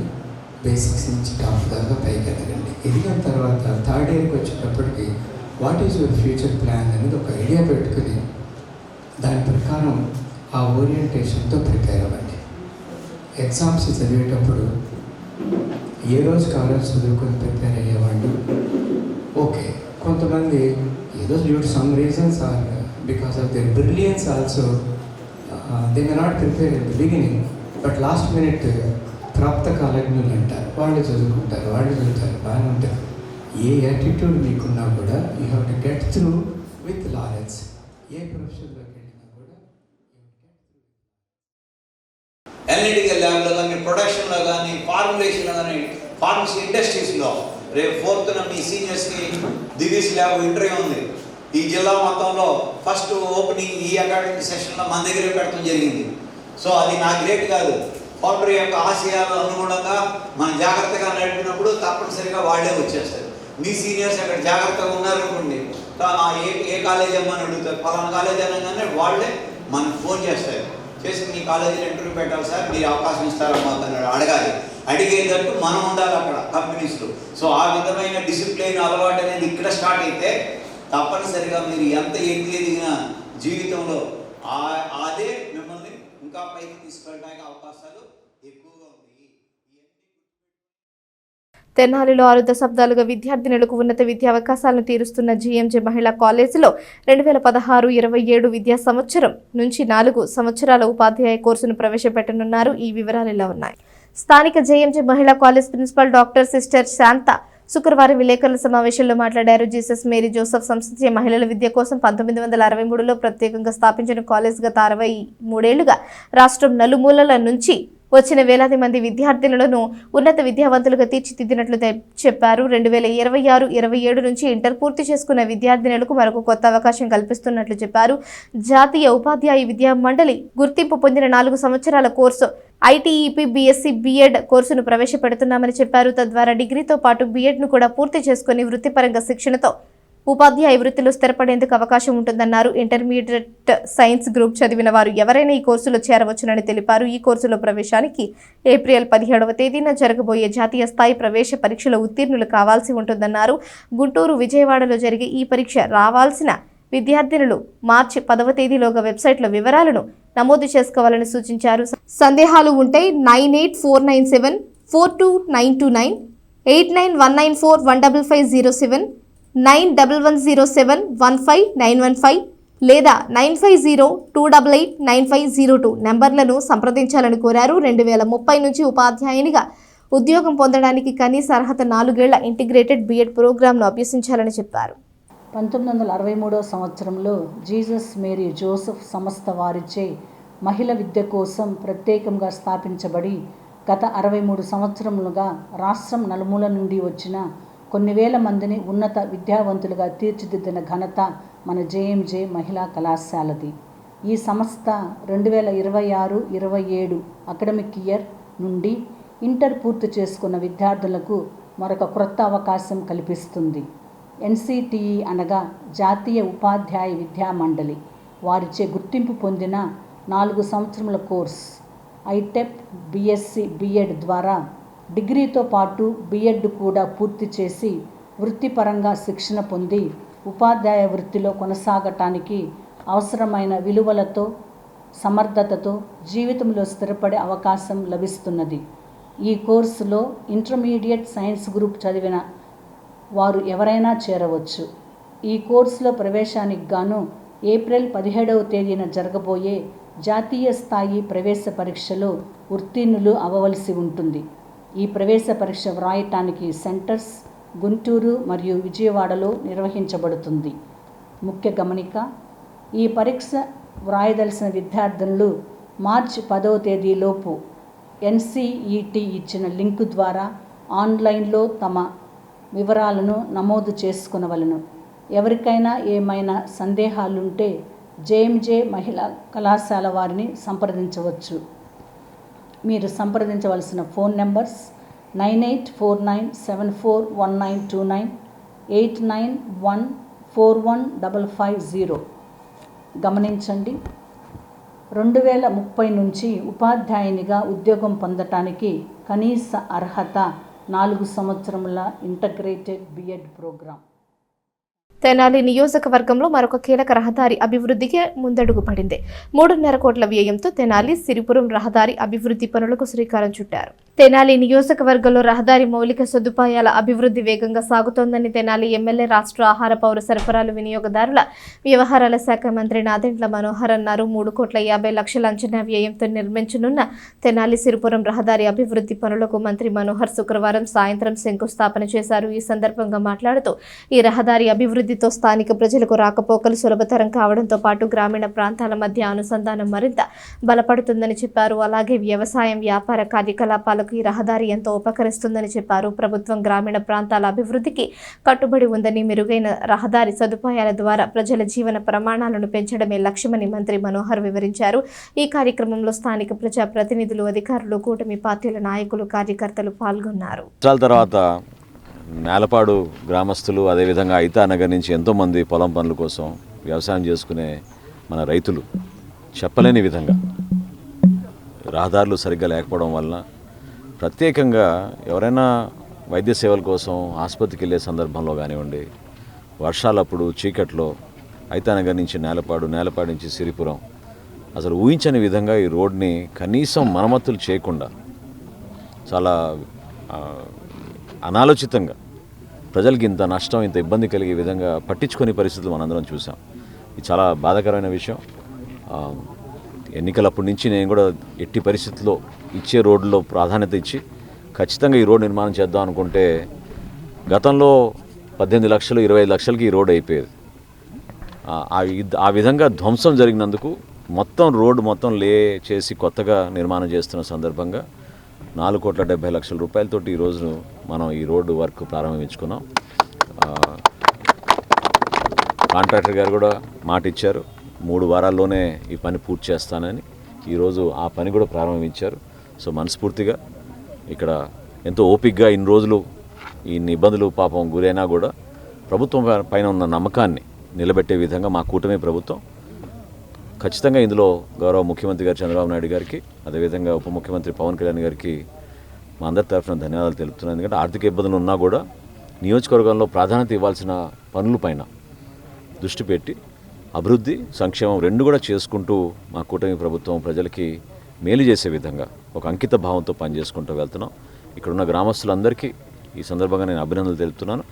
బేసిక్స్ నుంచి టాప్ దాకా పైకి ఎదగండి. ఎదిగిన తర్వాత థర్డ్ ఇయర్కి వచ్చేటప్పటికి what is your future plan అనేది ఒక ఐడియా పెట్టుకుని దాని ప్రకారం ఆ ఓరియంటేషన్తో ప్రిపేర్ అవ్వండి. ఎగ్జామ్స్ చదివేటప్పుడు ఏ రోజు కాలేజ్ చదువుకొని ప్రిపేర్ అయ్యేవాళ్ళు ఓకే. కొంతమంది ఏదో due to some reasons or because of their brilliance also they may not prepare in the beginning, but last minute ప్రాప్త కాలజ్ఞులు అంటారు. వాళ్ళు చదువుకుంటారు, బాగానే ఉంటారు. ఏ యాటిట్యూడ్ మీకున్నా కూడా you have to get through with knowledge. ఏ ప్రొఫెషన్లోకి వెళ్ళినా కూడా అనలిటికల్ ల్యాబ్లో కానీ, ప్రొడక్షన్లో కానీ, ఫార్ములేషన్లో కానీ, ఫార్మసీ ఇండస్ట్రీస్లో రేపు 4th మీ సీనియర్స్కి దివీస్ ల్యాబ్ ఇంటర్వ్యూ ఉంది. ఈ జిల్లా మొత్తంలో ఫస్ట్ ఓపెనింగ్ ఈ అకాడమిక్ సెషన్లో మన దగ్గరే పెట్టడం జరిగింది. సో అది నా గ్రేట్ కాదు. ఫౌండర్ యొక్క ఆశయాలు అనుగుణంగా మనం జాగ్రత్తగా నడిపినప్పుడు తప్పనిసరిగా వాళ్ళే వచ్చేస్తారు. మీ సీనియర్స్ అక్కడ జాగ్రత్తగా ఉన్నారనుకోండి, ఏ కాలేజ్ అమ్మని అడుగుతారు, పలానా కాలేజ్ అనగానే వాళ్ళే మనకు ఫోన్ చేస్తారు. చేసి మీ కాలేజీలో ఇంటర్వ్యూ పెట్టాలి సార్, మీరు అవకాశం ఇస్తారమ్మా అని అడగాలి. అడిగేటట్టు మనం ఉండాలి అక్కడ కంపెనీస్లో. సో ఆ విధమైన డిసిప్లిన్ అలవాటు అనేది ఇక్కడ స్టార్ట్ అయితే తప్పనిసరిగా మీరు ఎంత ఎదిగినా జీవితంలో అదే మిమ్మల్ని ఇంకా పైకి తీసుకెళ్ళడానికి అవకాశాలు ఎక్కువగా ఉన్నాయి. తెనాలిలో 6 దశాబ్దాలుగా విద్యార్థినులకు ఉన్నత విద్యా అవకాశాలను తీరుస్తున్న జీఎంజే మహిళా కాలేజీలో 2016-27 విద్యా సంవత్సరం నుంచి 4 సంవత్సరాల ఉపాధ్యాయ కోర్సును ప్రవేశపెట్టనున్నారు. ఈ వివరాలు ఇలా ఉన్నాయి. స్థానిక జేఎంజే మహిళా కాలేజ్ ప్రిన్సిపల్ డాక్టర్ సిస్టర్ శాంత శుక్రవారం విలేకరుల సమావేశంలో మాట్లాడారు. జీసస్ మేరీ జోసెఫ్ సంస్థ మహిళల విద్య కోసం 1963లో ప్రత్యేకంగా స్థాపించిన కాలేజ్ గత 63 ఏళ్లుగా రాష్ట్రం నలుమూలల నుంచి వచ్చిన వేలాది మంది విద్యార్థినులను ఉన్నత విద్యావంతులుగా తీర్చిదిద్దినట్లు చెప్పారు. 2026-27 నుంచి ఇంటర్ పూర్తి చేసుకున్న విద్యార్థినులకు మరొక కొత్త అవకాశం కల్పిస్తున్నట్లు చెప్పారు. జాతీయ ఉపాధ్యాయ విద్యా మండలి గుర్తింపు పొందిన 4 సంవత్సరాల కోర్సు ఐటీఈపీ బీఎస్సీ బీఎడ్ కోర్సును ప్రవేశపెడుతున్నామని చెప్పారు. తద్వారా డిగ్రీతో పాటు బీఎడ్ను కూడా పూర్తి చేసుకుని వృత్తిపరంగా శిక్షణతో ఉపాధ్యాయ వృత్తిలో స్థిరపడేందుకు అవకాశం ఉంటుందన్నారు. ఇంటర్మీడియట్ సైన్స్ గ్రూప్ చదివిన వారు ఎవరైనా ఈ కోర్సులో చేరవచ్చునని తెలిపారు. ఈ కోర్సులో ప్రవేశానికి ఏప్రిల్ 17వ తేదీన జరగబోయే జాతీయ స్థాయి ప్రవేశ పరీక్షలో ఉత్తీర్ణులు కావాల్సి ఉంటుందన్నారు. గుంటూరు, విజయవాడలో జరిగే ఈ పరీక్ష రావాల్సిన విద్యార్థినులు మార్చి 10వ తేదీలోగా వెబ్సైట్లో వివరాలను నమోదు చేసుకోవాలని సూచించారు. సందేహాలు ఉంటే 9849742929, 8919415507, 910715915915 లేదా 9502889502 నెంబర్లను సంప్రదించాలని కోరారు. 2030 నుంచి ఉపాధ్యాయునిగా ఉద్యోగం పొందడానికి కనీస అర్హత 4 ఏళ్ల ఇంటిగ్రేటెడ్ బీఎడ్ ప్రోగ్రాంను అభ్యసించాలని చెప్పారు. 1963 సంవత్సరంలో జీసస్ మేరీ జోసెఫ్ సంస్థ వారిచే మహిళ విద్య కోసం ప్రత్యేకంగా స్థాపించబడి గత 63 సంవత్సరములుగా రాష్ట్రం నలుమూల నుండి వచ్చిన కొన్ని వేల మందిని ఉన్నత విద్యావంతులుగా తీర్చిదిద్దిన ఘనత మన జేఎంజే మహిళా కళాశాలది. ఈ సంస్థ 2026-27 అకాడమిక్ ఇయర్ నుండి ఇంటర్ పూర్తి చేసుకున్న విద్యార్థులకు మరొక క్రొత్త అవకాశం కల్పిస్తుంది. NCTE అనగా జాతీయ ఉపాధ్యాయ విద్యా మండలి వారిచే గుర్తింపు పొందిన 4 సంవత్సరముల కోర్స్ ఐటెప్ BSc B.Ed ద్వారా డిగ్రీతో పాటు B.Ed కూడా పూర్తి చేసి వృత్తిపరంగా శిక్షణ పొంది ఉపాధ్యాయ వృత్తిలో కొనసాగటానికి అవసరమైన విలువలతో సమర్థతతో జీవితంలో స్థిరపడే అవకాశం లభిస్తున్నది. ఈ కోర్సులో ఇంటర్మీడియట్ సైన్స్ గ్రూప్ చదివిన వారు ఎవరైనా చేరవచ్చు. ఈ కోర్సులో ప్రవేశానికి గాను ఏప్రిల్ 17వ తేదీన జరగబోయే జాతీయ స్థాయి ప్రవేశ పరీక్షలో ఉత్తీర్ణులు అవ్వవలసి ఉంటుంది. ఈ ప్రవేశ పరీక్ష వ్రాయటానికి సెంటర్స్ గుంటూరు మరియు విజయవాడలో నిర్వహించబడుతుంది. ముఖ్య గమనిక: ఈ పరీక్ష వ్రాయదలసిన విద్యార్థులు మార్చి 10వ తేదీలోపు NCET ఇచ్చిన లింకు ద్వారా ఆన్లైన్లో తమ వివరాలను నమోదు చేసుకునవలను. ఎవరికైనా ఏమైనా సందేహాలుంటే జేఎంజే మహిళా కళాశాల వారిని సంప్రదించవచ్చు. మీరు సంప్రదించవలసిన ఫోన్ నెంబర్స్ 9849741929, 89141550. గమనించండి, 2030 నుంచి ఉపాధ్యాయునిగా ఉద్యోగం పొందటానికి కనీస అర్హత 4 సంవత్సరముల ఇంటగ్రేటెడ్ B.Ed ప్రోగ్రాం. తెనాలి నియోజకవర్గంలో మరొక కీలక రహదారి అభివృద్ధికి ముందడుగు పడింది. 3.5 కోట్ల వ్యయంతో తెనాలి సిరిపురం రహదారి అభివృద్ధి పనులకు శ్రీకారం చుట్టారు. తెనాలి నియోజకవర్గంలో రహదారి మౌలిక సదుపాయాల అభివృద్ధి వేగంగా సాగుతోందని తెనాలి ఎమ్మెల్యే, రాష్ట్ర ఆహార పౌర సరఫరాలు వినియోగదారుల వ్యవహారాల శాఖ మంత్రి నాదెండ్ల మనోహర్ అన్నారు. 3,50,00,000 అంచనా వ్యయంతో నిర్మించనున్న తెనాలి సిరిపురం రహదారి అభివృద్ధి పనులకు మంత్రి మనోహర్ శుక్రవారం సాయంత్రం శంకుస్థాపన చేశారు. ఈ సందర్భంగా మాట్లాడుతూ ఈ రహదారి అభివృద్ధితో స్థానిక ప్రజలకు రాకపోకలు సులభతరం కావడంతో పాటు గ్రామీణ ప్రాంతాల మధ్య అనుసంధానం మరింత బలపడుతుందని చెప్పారు. అలాగే వ్యవసాయం, వ్యాపార కార్యకలాపాలకు ఈ రహదారి ఎంతో ఉపకరిస్తుందని చెప్పారు. ప్రభుత్వం గ్రామీణ ప్రాంతాల అభివృద్ధికి కట్టుబడి ఉందని, మెరుగైన రహదారి సదుపాయాల ద్వారా ప్రజల జీవన ప్రమాణాలను పెంచడమే లక్ష్యమని మంత్రి మనోహర్ వివరించారు. ఈ కార్యక్రమంలో స్థానిక ప్రజా ప్రతినిధులు, అధికారులు, కూటమి పార్టీల నాయకులు, కార్యకర్తలు పాల్గొన్నారు. తర్వాత నేలపాడు గ్రామస్తులు, అదేవిధంగా ఐతానగర్ నుంచి ఎంతోమంది పొలం పనుల కోసం వ్యవసాయం చేసుకునే మన రైతులు చెప్పలేని విధంగా రహదారులు సరిగ్గా లేకపోవడం వలన ప్రత్యేకంగా ఎవరైనా వైద్య సేవల కోసం ఆసుపత్రికి వెళ్ళే సందర్భంలో కానివ్వండి, వర్షాలప్పుడు చీకట్లో ఐతానగర్ నుంచి నేలపాడు నుంచి సిరిపురం అసలు ఊహించని విధంగా ఈ రోడ్ని కనీసం మరమ్మతులు చేయకుండా చాలా అనాలోచితంగా ప్రజలకి ఇంత నష్టం, ఇంత ఇబ్బంది కలిగే విధంగా పట్టించుకునే పరిస్థితులు మనందరం చూసాం. ఇది చాలా బాధాకరమైన విషయం. ఎన్నికలప్పటి నుంచి నేను కూడా ఎట్టి పరిస్థితుల్లో ఇచ్చే రోడ్లో ప్రాధాన్యత ఇచ్చి ఖచ్చితంగా ఈ రోడ్ నిర్మాణం చేద్దాం అనుకుంటే గతంలో 18 లక్షలు 25 లక్షలకి ఈ రోడ్ అయిపోయేది. ఆ విధంగా ధ్వంసం జరిగినందుకు రోడ్డు మొత్తం లే చేసి కొత్తగా నిర్మాణం చేస్తున్న సందర్భంగా 4,70,00,000 రూపాయలతోటి ఈరోజు మనం ఈ రోడ్డు వర్క్ ప్రారంభించుకున్నాం. కాంట్రాక్టర్ గారు కూడా మాట ఇచ్చారు, 3 వారాల్లోనే ఈ పని పూర్తి చేస్తానని. ఈరోజు ఆ పని కూడా ప్రారంభించారు. సో మనస్ఫూర్తిగా ఇక్కడ ఎంతో ఓపికగా ఇన్ని రోజులు ఇన్ని ఇబ్బందులు పాపం గురైనా కూడా ప్రభుత్వం పైన ఉన్న నమ్మకాన్ని నిలబెట్టే విధంగా మా కూటమి ప్రభుత్వం ఖచ్చితంగా ఇందులో గౌరవ ముఖ్యమంత్రి గారు చంద్రబాబు నాయుడు గారికి, అదేవిధంగా ఉప ముఖ్యమంత్రి పవన్ కళ్యాణ్ గారికి మా అందరి తరఫున ధన్యవాదాలు తెలుపుతున్నాను. ఎందుకంటే ఆర్థిక ఇబ్బందులు ఉన్నా కూడా నియోజకవర్గంలో ప్రాధాన్యత ఇవ్వాల్సిన పనులపైన దృష్టి పెట్టి అభివృద్ధి, సంక్షేమం రెండు కూడా చేసుకుంటూ మా కూటమి ప్రభుత్వం ప్రజలకి మేలు చేసే విధంగా ఒక అంకిత భావంతో పనిచేసుకుంటూ వెళ్తున్నాం. ఇక్కడున్న గ్రామస్తులందరికీ ఈ సందర్భంగా నేను అభినందనలు తెలుపుతున్నాను.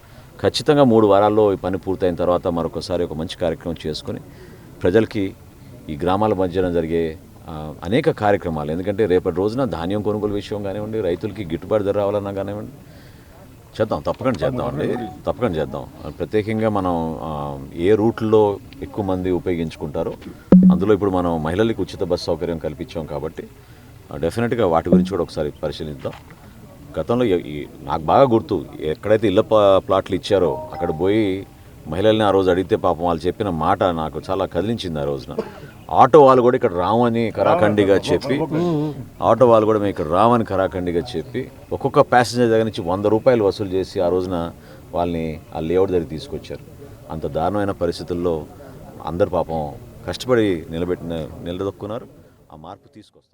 ఖచ్చితంగా 3 వారాల్లో ఈ పని పూర్తయిన తర్వాత మరొకసారి ఒక మంచి కార్యక్రమం చేసుకుని ప్రజలకి ఈ గ్రామాల మధ్యన జరిగే అనేక కార్యక్రమాలు, ఎందుకంటే రేపటి రోజున ధాన్యం కొనుగోలు విషయం కానివ్వండి, రైతులకి గిట్టుబాటు ధర రావాలన్నా కానివ్వండి, తప్పకుండా చేద్దాం. ప్రత్యేకంగా మనం ఏ రూట్లో ఎక్కువ మంది ఉపయోగించుకుంటారో అందులో ఇప్పుడు మనం మహిళలకి ఉచిత బస్సు సౌకర్యం కల్పించాం కాబట్టి డెఫినెట్గా వాటి గురించి కూడా ఒకసారి పరిశీలిద్దాం. గతంలో నాకు బాగా గుర్తు, ఎక్కడైతే ఇళ్ళ ప్లాట్లు ఇచ్చారో అక్కడ పోయి మహిళల్ని ఆ రోజు అడిగితే పాపం వాళ్ళు చెప్పిన మాట నాకు చాలా కదిలించింది. ఆ రోజున ఆటో వాళ్ళు కూడా ఇక్కడ రామని కరాఖండిగా చెప్పి మేము ఇక్కడ రామని కరాఖండిగా చెప్పి ఒక్కొక్క ప్యాసింజర్ దగ్గర నుంచి 100 రూపాయలు వసూలు చేసి ఆ రోజున వాళ్ళని ఆ లేఅవుట్ దగ్గర తీసుకొచ్చారు. అంత దారుణమైన పరిస్థితుల్లో అందరు పాపం కష్టపడి నిలదొక్కున్నారు. ఆ మార్పు తీసుకొస్తాం.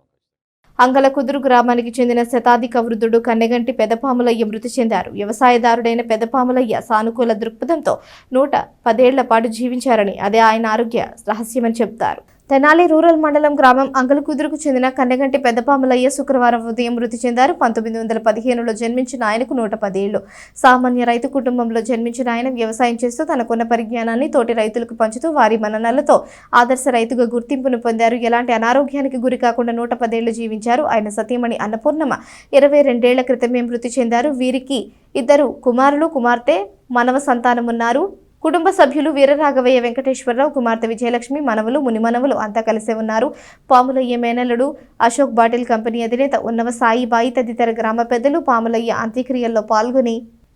అంగలకుదురు గ్రామానికి చెందిన శతాధిక వృద్ధుడు కన్నెగంటి పెదపాములయ్య మృతి చెందారు. వ్యవసాయదారుడైన పెదపాములయ్య సానుకూల దృక్పథంతో 110 ఏళ్ల పాటు జీవించారని, అదే ఆయన ఆరోగ్య రహస్యమని చెబుతారు. తెనాలి రూరల్ మండలం గ్రామం అంగలకుదురుకు చెందిన కన్నెగంటి పెదపాములయ్య శుక్రవారం ఉదయం మృతి చెందారు. 1915లో జన్మించిన ఆయనకు 110 ఏళ్లు. సామాన్య రైతు కుటుంబంలో జన్మించిన ఆయన వ్యవసాయం చేస్తూ తనకున్న పరిజ్ఞానాన్ని తోటి రైతులకు పంచుతూ వారి మననలతో ఆదర్శ రైతుగా గుర్తింపును పొందారు. ఎలాంటి అనారోగ్యానికి గురి కాకుండా 110 ఏళ్లు జీవించారు. ఆయన సతీమణి అన్నపూర్ణమ్మ 22 ఏళ్ల క్రితమే మృతి చెందారు. వీరికి 2 కుమారులు, కుమార్తె, మనవ సంతానం ఉన్నారు. కుటుంబ సభ్యులు వీరరాఘవయ్య వెంకటేశ్వరరావు, కుమార్తె విజయలక్ష్మి, మనవలు, మునిమనవలు అంతా కలిసే ఉన్నారు. పాములయ్య మేనల్లుడు అశోక్ బాటిల్ కంపెనీ అధినేత ఉన్నవ సాయిబాయి తదితర గ్రామ పెద్దలు పాములయ్య అంత్యక్రియల్లో పాల్గొని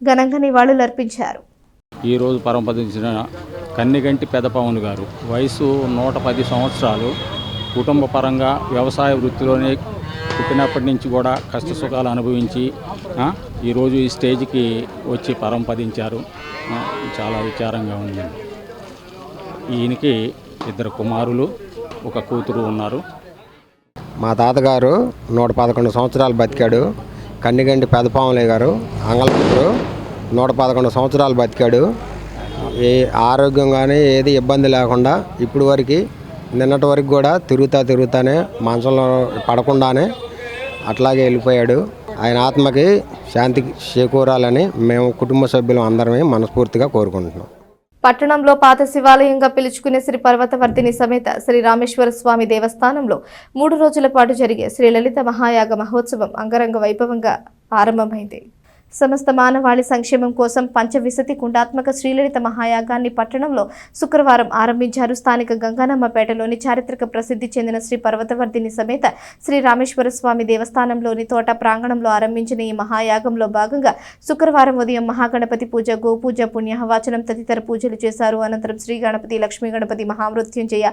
ఘనంగా నివాళులర్పించారు. ఈరోజు పరమపదించిన కన్నెగంటి పెదపాములు గారు వయసు 110 సంవత్సరాలు. కుటుంబ పరంగా వ్యవసాయ వృత్తిలోనే పుట్టినప్పటి నుంచి కూడా కష్ట సుఖాలు అనుభవించి ఈరోజు ఈ స్టేజ్కి వచ్చి పరంపదించారు. చాలా విచారంగా ఉంది. ఈయనకి 2 కుమారులు, 1 కూతురు ఉన్నారు. మా తాతగారు 111 సంవత్సరాలు బతికాడు. కన్నెగంటి పెదపాములయ్య గారు అంగలకుదురు 111 సంవత్సరాలు బతికాడు. ఏ ఆరోగ్యంగానే ఏది ఇబ్బంది లేకుండా ఇప్పుడు వరకు నిన్నటి వరకు కూడా తిరుగుతానే మంచంలో పడకుండానే అట్లాగే వెళ్ళిపోయాడు. ఆయన ఆత్మకి శాంతి చేకూరాలని మేము కుటుంబ సభ్యులు అందరమే మనస్ఫూర్తిగా కోరుకుంటున్నాం. పట్టణంలో పాత శివాలయంగా పిలుచుకునే శ్రీ పర్వతవర్ధిని సమేత శ్రీ రామేశ్వర స్వామి దేవస్థానంలో 3 రోజుల పాటు జరిగే శ్రీ లలిత మహాయాగ మహోత్సవం అంగరంగ వైభవంగా ఆరంభమైంది. సమస్త మానవాళి సంక్షేమం కోసం పంచవిశతి కుండాత్మక శ్రీలలిత మహాయాగాన్ని పట్టణంలో శుక్రవారం ఆరంభించారు. స్థానిక గంగానమ్మపేటలోని చారిత్రక ప్రసిద్ధి చెందిన శ్రీ పర్వతవర్ధిని సమేత శ్రీ రామేశ్వర స్వామి దేవస్థానంలోని తోట ప్రాంగణంలో ఆరంభించిన ఈ మహాయాగంలో భాగంగా శుక్రవారం ఉదయం మహాగణపతి పూజ, గోపూజ, పుణ్యహవాచనం తదితర పూజలు చేశారు. అనంతరం శ్రీ గణపతి, లక్ష్మీ గణపతి, మహామృత్యుంజయ,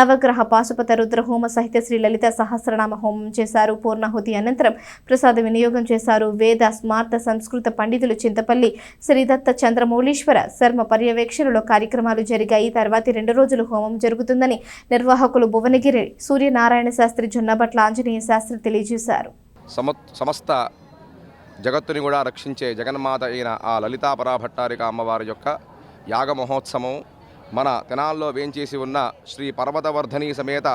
నవగ్రహ పాశుపత రుద్ర హోమ సహిత శ్రీ లలిత సహస్రనామ హోమం చేశారు. పూర్ణాహుతి అనంతరం ప్రసాద వినియోగం చేశారు. వేద స్మార్త సంస్కృత పండితులు చింతపల్లి శ్రీదత్త చంద్రమౌళీశ్వర శర్మ పర్యవేక్షణలో కార్యక్రమాలు జరిగాయి. తర్వాతి 2 రోజులు హోమం జరుగుతుందని నిర్వాహకులు భువనగిరి సూర్యనారాయణ శాస్త్రి, జొన్నబట్ల ఆంజనేయ శాస్త్రి తెలియజేశారు. సమస్త జగత్తుని కూడా రక్షించే జగన్మాత అయిన ఆ లలితా పరాభట్టారిక అమ్మవారి యొక్క యాగ మహోత్సవం మన తెనాల్లో వేంచేసి ఉన్న శ్రీ పర్వతవర్ధని సమేత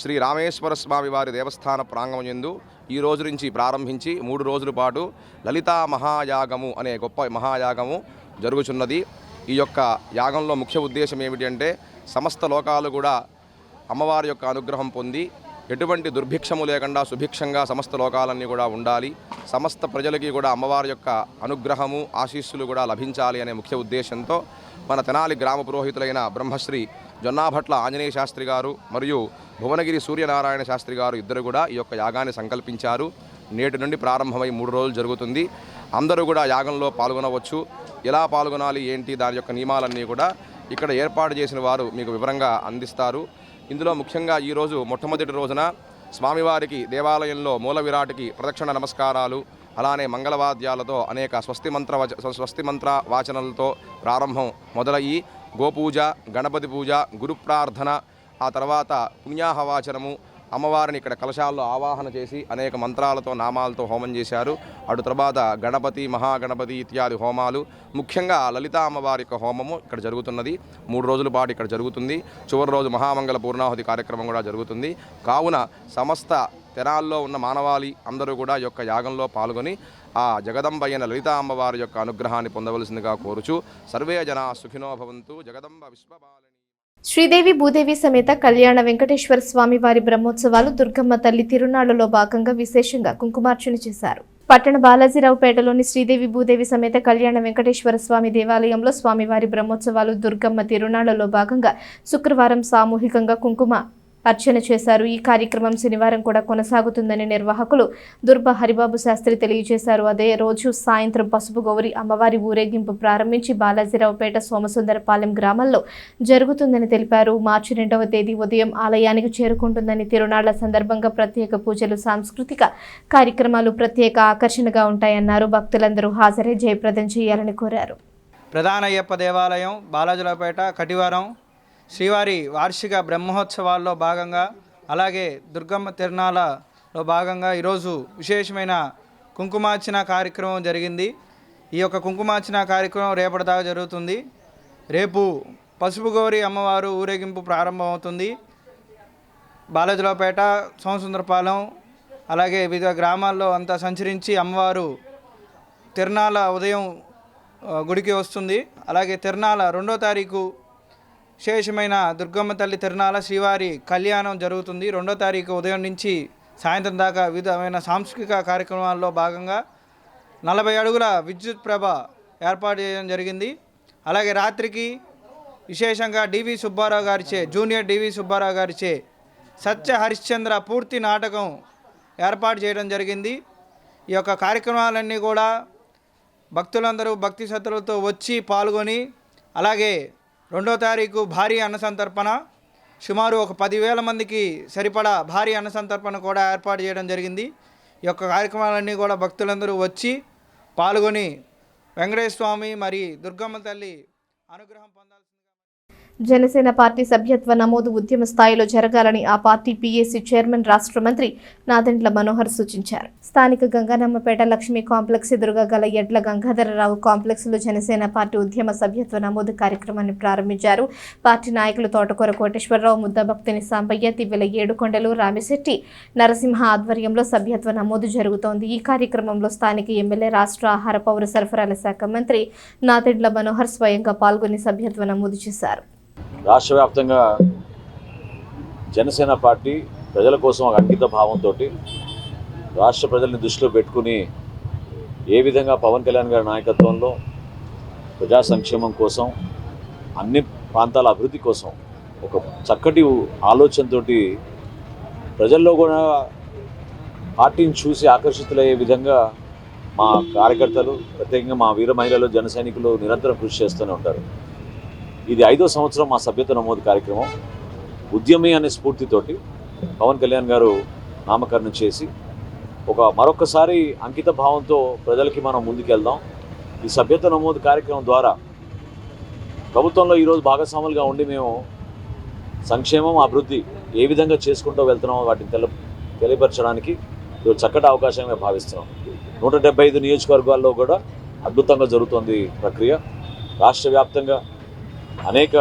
శ్రీ రామేశ్వర స్వామి వారి దేవస్థాన ప్రాంగణం యందు ఈ రోజు నుంచి ప్రారంభించి 3 రోజుల పాటు లలితా మహాయాగము అనే గొప్ప మహాయాగము జరుగుచున్నది. ఈ యొక్క యాగంలో ముఖ్య ఉద్దేశం ఏమిటి అంటే సమస్త లోకాలు కూడా అమ్మవారి యొక్క అనుగ్రహం పొంది ఎటువంటి దుర్భిక్షము లేకుండా సుభిక్షంగా సమస్త లోకాలన్నీ కూడా ఉండాలి, సమస్త ప్రజలకి కూడా అమ్మవారి యొక్క అనుగ్రహము ఆశీస్సులు కూడా లభించాలి అనే ముఖ్య ఉద్దేశంతో మన తెనాలి గ్రామ పురోహితులైన బ్రహ్మశ్రీ జొన్నాభట్ల ఆంజనేయ శాస్త్రి గారు మరియు భువనగిరి సూర్యనారాయణ శాస్త్రి గారు ఇద్దరు కూడా ఈ యొక్క యాగాన్ని సంకల్పించారు. నేటి నుండి ప్రారంభమై 3 రోజులు జరుగుతుంది. అందరూ కూడా యాగంలో పాల్గొనవచ్చు. ఎలా పాల్గొనాలి ఏంటి దాని యొక్క నియమాలన్నీ కూడా ఇక్కడ ఏర్పాటు చేసిన వారు మీకు వివరంగా అందిస్తారు. ఇందులో ముఖ్యంగా ఈరోజు మొట్టమొదటి రోజున స్వామివారికి దేవాలయంలో మూల విరాటికి ప్రదక్షిణ నమస్కారాలు, అలానే మంగళవాద్యాలతో అనేక స్వస్తి మంత్ర వాచనలతో ప్రారంభం మొదలయ్యి గోపూజ, గణపతి పూజ, గురు ప్రార్థన, ఆ తర్వాత పుణ్యాహవాచనము, అమ్మవారిని ఇక్కడ కలశాల్లో ఆవాహన చేసి అనేక మంత్రాలతో నామాలతో హోమం చేశారు. అటు తర్వాత గణపతి, మహాగణపతి ఇత్యాది హోమాలు, ముఖ్యంగా లలితా అమ్మవారి యొక్క హోమము ఇక్కడ జరుగుతున్నది. 3 రోజుల పాటు ఇక్కడ జరుగుతుంది. చివరి రోజు మహామంగళ పూర్ణాహుతి కార్యక్రమం కూడా జరుగుతుంది. కావున సమస్త తెనాల్లో ఉన్న మానవాళి అందరూ కూడా ఈ యొక్క యాగంలో పాల్గొని ఆ జగదంబ అయిన లలితా అమ్మవారి యొక్క అనుగ్రహాన్ని పొందవలసిందిగా కోరుచు సర్వే జనా సుఖినో భవంతు. జగదంబ విశ్వపాలని. శ్రీదేవి భూదేవి సమేత కళ్యాణ వెంకటేశ్వర స్వామి వారి బ్రహ్మోత్సవాలు దుర్గమ్మ తల్లి తిరునాళ్లలో భాగంగా విశేషంగా కుంకుమార్చన చేశారు. పట్టణ బాలాజీరావుపేటలోని శ్రీదేవి భూదేవి సమేత కళ్యాణ వెంకటేశ్వర స్వామి దేవాలయంలో స్వామివారి బ్రహ్మోత్సవాలు దుర్గమ్మ తిరునాళ్లలో భాగంగా శుక్రవారం సామూహికంగా కుంకుమ అర్చన చేశారు. ఈ కార్యక్రమం శనివారం కూడా కొనసాగుతుందని నిర్వాహకులు దుర్బ హరిబాబు శాస్త్రి తెలియజేశారు. అదే రోజు సాయంత్రం పసుపు గౌరి అమ్మవారి ఊరేగింపు ప్రారంభించి బాలాజీరావుపేట సోమసుందరపాలెం గ్రామంలో జరుగుతుందని తెలిపారు. మార్చి 2వ తేదీ ఉదయం ఆలయానికి చేరుకుంటుందని, తిరునాళ్ల సందర్భంగా ప్రత్యేక పూజలు, సాంస్కృతిక కార్యక్రమాలు ప్రత్యేక ఆకర్షణగా ఉంటాయన్నారు. భక్తులందరూ హాజరై జయప్రదం చేయాలని కోరారు. ప్రధాన అయ్యప్ప దేవాలయం బాలాజీరావుపేట కటివారం శ్రీవారి వార్షిక బ్రహ్మోత్సవాల్లో భాగంగా, అలాగే దుర్గమ్మ తిరునాళ్ళలో భాగంగా ఈరోజు విశేషమైన కుంకుమార్చన కార్యక్రమం జరిగింది. ఈ యొక్క కుంకుమార్చన కార్యక్రమం రేపటి దాకా జరుగుతుంది. రేపు పసుపు గౌరి అమ్మవారు ఊరేగింపు ప్రారంభమవుతుంది. బాలాజీరావుపేట, సోమసుందరపాలెం అలాగే వివిధ గ్రామాల్లో అంతా సంచరించి అమ్మవారు తిరునాళ్ళ ఉదయం గుడికి వస్తుంది. అలాగే తిరునాళ్ళ 2వ తారీఖు విశేషమైన దుర్గమ్మ తల్లి తిరునాళ్ళ శ్రీవారి కళ్యాణం జరుగుతుంది. 2వ తారీఖు ఉదయం నుంచి సాయంత్రం దాకా వివిధమైన సాంస్కృతిక కార్యక్రమాల్లో భాగంగా 40 అడుగుల విద్యుత్ ప్రభ ఏర్పాటు చేయడం జరిగింది. అలాగే రాత్రికి విశేషంగా డివి సుబ్బారావు గారిచే, జూనియర్ డివి సుబ్బారావు గారిచే సత్య హరిశ్చంద్ర పూర్తి నాటకం ఏర్పాటు చేయడం జరిగింది. ఈ యొక్క కార్యక్రమాలన్నీ కూడా భక్తులందరూ భక్తి శ్రద్ధలతో వచ్చి పాల్గొని, అలాగే 2వ తారీఖు భారీ అన్నసంతర్పణ, సుమారు ఒక 10,000 మందికి సరిపడా భారీ అన్నసంతర్పణ కూడా ఏర్పాటు చేయడం జరిగింది. ఈ యొక్క కార్యక్రమాలన్నీ కూడా భక్తులందరూ వచ్చి పాల్గొని వెంకటేశ్వర స్వామి మరి దుర్గమ్మ తల్లి అనుగ్రహం పొందాల్సిందిగా. జనసేన పార్టీ సభ్యత్వ నమోదు ఉద్యమ స్థాయిలో జరగాలని ఆ పార్టీ పీఏసీ చైర్మన్ రాష్ట్ర మంత్రి నాదెండ్ల మనోహర్ సూచించారు. స్థానిక గంగానమ్మపేట లక్ష్మీ కాంప్లెక్స్ ఎదురుగా గల ఎడ్ల గంగాధరరావు కాంప్లెక్స్లో జనసేన పార్టీ ఉద్యమ సభ్యత్వ నమోదు కార్యక్రమాన్ని ప్రారంభించారు. పార్టీ నాయకులు తోటకూర కోటేశ్వరరావు, ముద్దభక్తిని సాంబయ్య, తివ్వెల ఏడుకొండలు, రామిశెట్టి నరసింహ ఆధ్వర్యంలో సభ్యత్వ నమోదు జరుగుతోంది. ఈ కార్యక్రమంలో స్థానిక ఎమ్మెల్యే, రాష్ట్ర ఆహార పౌర సరఫరాల శాఖ మంత్రి నాదెండ్ల మనోహర్ స్వయంగా పాల్గొని సభ్యత్వ నమోదు చేశారు. రాష్ట్ర వ్యాప్తంగా జనసేన పార్టీ ప్రజల కోసం ఒక అంకిత భావంతో రాష్ట్ర ప్రజల్ని దృష్టిలో పెట్టుకుని ఏ విధంగా పవన్ కళ్యాణ్ గారి నాయకత్వంలో ప్రజా సంక్షేమం కోసం, అన్ని ప్రాంతాల అభివృద్ధి కోసం ఒక చక్కటి ఆలోచనతో ప్రజల్లో కూడా పార్టీని చూసి ఆకర్షితులయ్యే విధంగా మా కార్యకర్తలు, ప్రత్యేకంగా మా వీర మహిళలు, జన సైనికులు నిరంతరం కృషి చేస్తూనే ఉంటారు. ఇది 5వ సంవత్సరం మా సభ్యత్వ నమోదు కార్యక్రమం. ఉద్యమి అనే స్ఫూర్తితోటి పవన్ కళ్యాణ్ గారు నామకరణం చేసి మరొకసారి అంకిత భావంతో ప్రజలకి మనం ముందుకెళ్దాం. ఈ సభ్యత్వ నమోదు కార్యక్రమం ద్వారా ప్రభుత్వంలో ఈరోజు భాగస్వాములుగా ఉండి మేము సంక్షేమం, అభివృద్ధి ఏ విధంగా చేసుకుంటూ వెళ్తున్నామో వాటిని తెలియపరచడానికి ఈరోజు చక్కటి అవకాశంగా భావిస్తున్నాం. 175 నియోజకవర్గాల్లో కూడా అద్భుతంగా జరుగుతోంది ప్రక్రియ. రాష్ట్ర వ్యాప్తంగా అనేక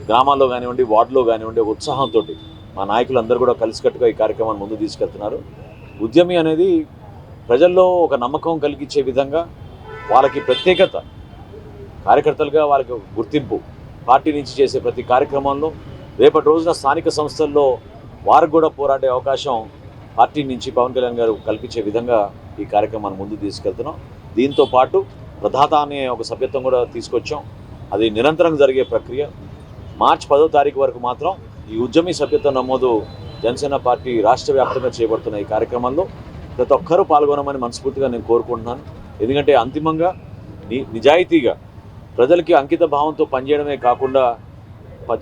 గ్రామాల్లో కానివ్వండి, వార్డులో కానివ్వండి, ఒక ఉత్సాహంతో మా నాయకులందరూ కూడా కలిసికట్టుగా ఈ కార్యక్రమాన్ని ముందు తీసుకెళ్తున్నారు. ఉద్యమి అనేది ప్రజల్లో ఒక నమ్మకం కలిగించే విధంగా, వాళ్ళకి ప్రత్యేకత, కార్యకర్తలుగా వాళ్ళకి గుర్తింపు, పార్టీ నుంచి చేసే ప్రతి కార్యక్రమంలో రేపటి రోజున స్థానిక సంస్థల్లో వారికి కూడా పోరాడే అవకాశం పార్టీ నుంచి పవన్ కళ్యాణ్ గారు కల్పించే విధంగా ఈ కార్యక్రమాన్ని ముందు తీసుకెళ్తున్నాం. దీంతో పాటు ప్రధాత అనే ఒక సభ్యత్వం కూడా తీసుకొచ్చాం. అది నిరంతరం జరిగే ప్రక్రియ. మార్చి 10వ తారీఖు వరకు మాత్రం ఈ ఉద్యమి సభ్యత్వ నమోదు జనసేన పార్టీ రాష్ట్ర వ్యాప్తంగా చేపడుతున్న ఈ కార్యక్రమంలో ప్రతి ఒక్కరూ పాల్గొనమని మనస్ఫూర్తిగా నేను కోరుకుంటున్నాను. ఎందుకంటే అంతిమంగా నిజాయితీగా ప్రజలకి అంకిత భావంతో పనిచేయడమే కాకుండా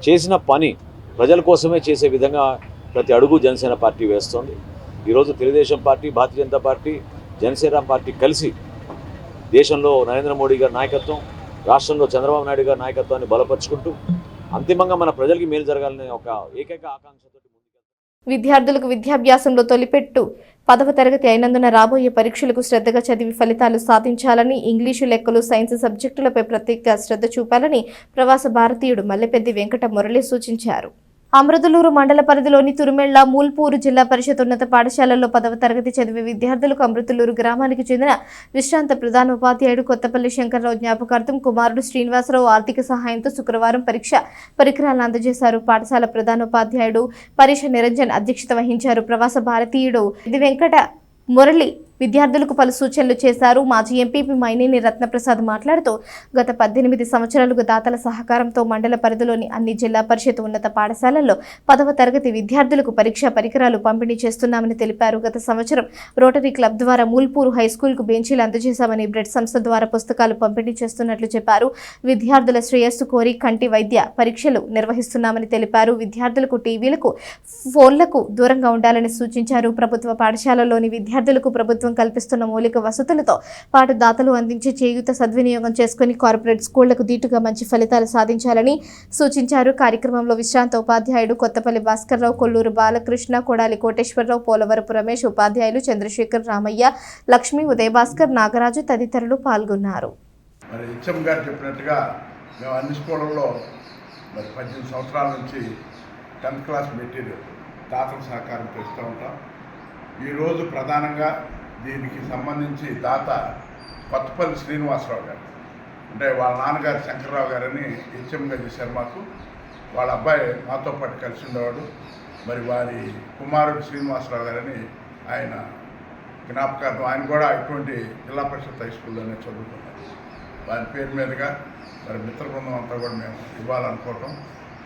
చేసిన పని ప్రజల కోసమే చేసే విధంగా ప్రతి అడుగు జనసేన పార్టీ వేస్తోంది. ఈరోజు Telugu Desam party, Bharatiya Janata party, Janasena party కలిసి దేశంలో నరేంద్ర మోడీ గారి నాయకత్వం, రాష్ట్రంలో చంద్రబాబు నాయుడు గారి నాయకత్వాన్ని బలపరుచుకుంటూ అంతిమంగా మన ప్రజలకి మేలు జరగాలనే ఒక ఏకైక ఆకాంక్షతో విద్యార్థులకు విద్యాభ్యాసంలో తొలిపెట్టు 10వ తరగతి అయినందున రాబోయే పరీక్షలకు శ్రద్ధగా చదివి ఫలితాలు సాధించాలని, ఇంగ్లీషు, లెక్కలు, సైన్స్ సబ్జెక్టులపై ప్రత్యేక శ్రద్ధ చూపాలని ప్రవాస భారతీయుడు మల్లెపెద్ది వెంకట మురళి సూచించారు. అమృతలూరు మండల పరిధిలోని తురుమెళ్ల, మూల్పూరు జిల్లా పరిషత్ ఉన్నత పాఠశాలల్లో 10వ తరగతి చదివే విద్యార్థులకు అమృతలూరు గ్రామానికి చెందిన విశ్రాంత ప్రధాన ఉపాధ్యాయుడు కొత్తపల్లి శంకర్రావు జ్ఞాపకార్థం కుమారుడు శ్రీనివాసరావు ఆర్థిక సహాయంతో శుక్రవారం పరీక్ష పరికరాలను అందజేశారు. పాఠశాల ప్రధానోపాధ్యాయుడు పరీక్ష నిరంజన్ అధ్యక్షత వహించారు. ప్రవాస భారతీయుడు వెంకట మురళి విద్యార్థులకు పలు సూచనలు చేశారు. మాజీ ఎంపీపీ మైనేని రత్నప్రసాద్ మాట్లాడుతూ గత 18 సంవత్సరాలుగా దాతల సహకారంతో మండల పరిధిలోని అన్ని జిల్లా పరిషత్ ఉన్నత పాఠశాలల్లో 10వ తరగతి విద్యార్థులకు పరీక్షా పరికరాలు పంపిణీ చేస్తున్నామని తెలిపారు. గత సంవత్సరం రోటరీ క్లబ్ ద్వారా మూల్పూరు హైస్కూల్కు బెంచీలు అందజేశామని, బ్రెడ్ సంస్థ ద్వారా పుస్తకాలు పంపిణీ చేస్తున్నట్లు చెప్పారు. విద్యార్థుల శ్రేయస్సు కోరి కంటి వైద్య పరీక్షలు నిర్వహిస్తున్నామని తెలిపారు. విద్యార్థులకు టీవీలకు, ఫోన్లకు దూరంగా ఉండాలని సూచించారు. ప్రభుత్వ పాఠశాలల్లోని విద్యార్థులకు ప్రభుత్వం కల్పిస్తున్న మౌలిక వసతులతో పాటు దాతలు అందించే చేయూత సద్వినియోగం చేసుకుని కార్పొరేట్ స్కూళ్లకు దీటుగా మంచి ఫలితాలు సాధించాలని సూచించారు. కార్యక్రమంలో విశ్రాంత ఉపాధ్యాయుడు కొత్తపల్లి భాస్కర్రావు, కొల్లూరు బాలకృష్ణ, కొడాలి కోటేశ్వరరావు, పోలవరపు రమేష్, ఉపాధ్యాయులు చంద్రశేఖర్, రామయ్య, లక్ష్మి, ఉదయభాస్కర్, నాగరాజు తదితరులు పాల్గొన్నారు. మరి హెచ్ఎం గారు చెప్పినట్టుగా మేము అన్ని స్కూళ్ళల్లో మరి 18 సంవత్సరాల నుంచి 10th క్లాస్ మెటీరియల్ దాతల సహకారం చేస్తూ ఉంటాం. ఈరోజు ప్రధానంగా దీనికి సంబంధించి దాత కొత్తపల్లి శ్రీనివాసరావు గారు, అంటే వాళ్ళ నాన్నగారు శంకర్రావు గారని హెచ్ఎంగా చేశారు మాకు. వాళ్ళ అబ్బాయి మాతో పాటు కలిసి ఉండేవాడు. మరి వారి కుమారుడు శ్రీనివాసరావు గారని ఆయన జ్ఞాపకార్థం, ఆయన కూడా ఇటువంటి జిల్లా పరిషత్ హై స్కూల్లోనే చదువుకున్నారు. వారి పేరు మీదుగా మరి మిత్ర బృందం అంతా కూడా మేము ఇవ్వాలనుకోవటం.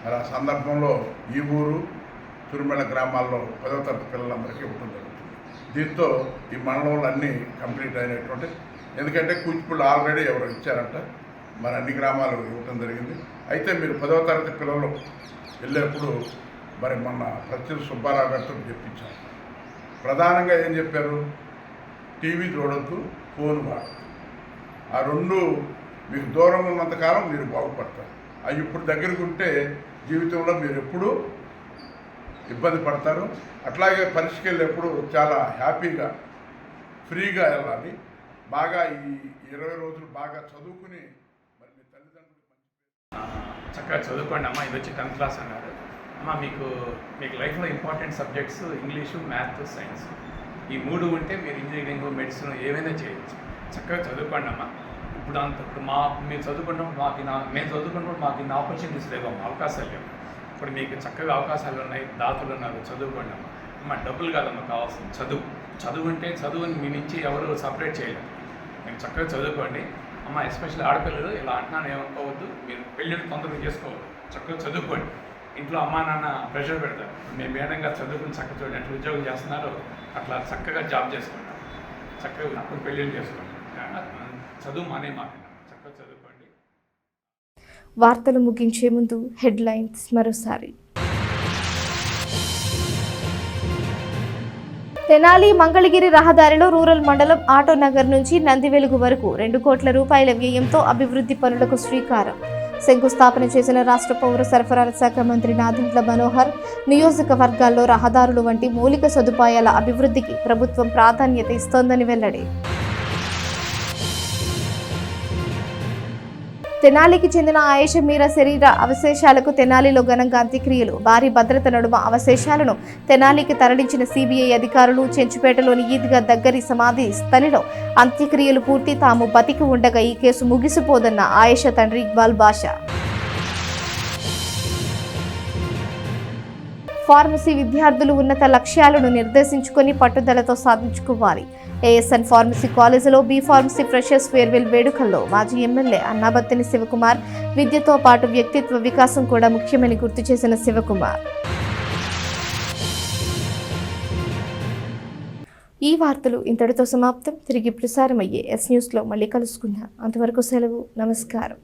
మరి ఆ సందర్భంలో ఈ ఊరు, తురుమెల గ్రామాల్లో 10వ తరగతి పిల్లలందరికీ ఇవ్వటం జరుగుతుంది. దీంతో ఈ మండలంలో అన్నీ కంప్లీట్ అయినటువంటి, ఎందుకంటే కూచిపూళ్ళు ఆల్రెడీ ఎవరు ఇచ్చారంట, మరి అన్ని గ్రామాలు ఇవ్వటం జరిగింది. అయితే మీరు 10వ తరగతి పిల్లలు వెళ్ళేప్పుడు మరి మొన్న ప్రత్యుల్ సుబ్బారావు గారితో చెప్పించారు. ప్రధానంగా ఏం చెప్పారు, టీవీ చూడొద్దు, ఫోన్ వాడద్దు. ఆ రెండు మీకు దూరంగా ఉన్నంతకాలం మీరు బాగుపడతారు. అవి ఇప్పుడు దగ్గరకు ఉంటే జీవితంలో మీరు ఎప్పుడూ ఇబ్బంది పడతారు. అట్లాగే పరీక్షకి వెళ్ళేప్పుడు చాలా హ్యాపీగా, ఫ్రీగా వెళ్ళాలి. బాగా ఈ 20 రోజులు బాగా చదువుకుని మరి మీ తల్లిదండ్రులు చక్కగా చదువుకోండి అమ్మా. ఇది వచ్చి 10th క్లాస్ అన్నారు అమ్మ. మీకు లైఫ్లో important subjects English, maths, science, ఈ 3 ఉంటే మీరు ఇంజనీరింగ్, మెడిసిన్ ఏమైనా చేయొచ్చు. చక్కగా చదువుకోండి అమ్మ. ఇప్పుడు మేము చదువుకున్నప్పుడు మేము చదువుకున్నప్పుడు మాకు ఇన్ని ఆపర్చునిటీస్ లేవు, అవకాశాలు లేవు. ఇప్పుడు మీకు చక్కగా అవకాశాలు ఉన్నాయి, దాతలు ఉన్నారు, చదువుకోండి అమ్మ. అమ్మ డబ్బులు కాదమ్మా కావాల్సింది చదువు అంటే చదువుని మీ నుంచి ఎవరు సపరేట్ చేయలేరు. మీరు చక్కగా చదువుకోండి అమ్మ. ఎస్పెషల్లీ ఆడపిల్లలు ఇలా అంటున్నాను ఏమనుకోవద్దు, మీరు పెళ్ళిళ్ళు తొందరగా చేసుకోవద్దు. చక్కగా చదువుకోండి. ఇంట్లో అమ్మా నాన్న ప్రెషర్ పెడతారు, మేము మేడంగా చదువుకుని చక్కగా చూడండి ఎట్లా ఉద్యోగం చేస్తున్నారు, అట్లా చక్కగా జాబ్ చేసుకుంటారు. చక్కగా అప్పుడు పెళ్ళిళ్ళు చేసుకోండి. చదువు మానేమాకండి, చక్కగా చదువుకోండి. వార్తలు ముగించే ముందు హెడ్లైన్స్ మరోసారి. తెనాలి మంగళగిరి రహదారిలో రూరల్ మండలం ఆటోనగర్ నుంచి నందివెలుగు వరకు 2 కోట్ల రూపాయల వ్యయంతో అభివృద్ధి పనులకు శ్రీకారం. శంకుస్థాపన చేసిన రాష్ట్ర పౌర సరఫరాల శాఖ మంత్రి నాదెండ్ల మనోహర్. నియోజకవర్గాల్లో రహదారులు వంటి మౌలిక సదుపాయాల అభివృద్ధికి ప్రభుత్వం ప్రాధాన్యత ఇస్తోందని వెల్లడి. తెనాలికి చెందిన ఆయేషా మీరా శరీర అవశేషాలకు తెనాలిలో ఘనంగా అంత్యక్రియలు. భారీ భద్రత నడుమ అవశేషాలను తెనాలికి తరలించిన సిబిఐ అధికారులు. చెంచుపేటలోని ఈద్గా దగ్గరి సమాధి స్థలిలో అంత్యక్రియలు పూర్తి. తాము బతికి ఉండగా ఈ కేసు ముగిసిపోదన్న ఆయేషా తండ్రి ఇక్బాల్ బాషా. ఫార్మసీ విద్యార్థులు ఉన్నత లక్ష్యాలను నిర్దేశించుకొని పట్టుదలతో సాధించుకోవాలి. ఏఎస్ఎన్ ఫార్మసీ కాలేజీలో బి ఫార్మసీ ఫ్రెషర్స్ ఫేర్వెల్ వేడుకల్లో మాజీ ఎమ్మెల్యే అన్నాబత్తిని శివకుమార్. విద్యతో పాటు వ్యక్తిత్వ వికాసం కూడా ముఖ్యమని గుర్తు చేసిన శివకుమార్. ఈ వార్తలు ఇంతటితో సమాప్తం. తిరిగి ప్రసారమయ్యే ఎస్ న్యూస్లో మళ్ళీ కలుసుకుందాం. అంతవరకు సెలవు. నమస్కారం.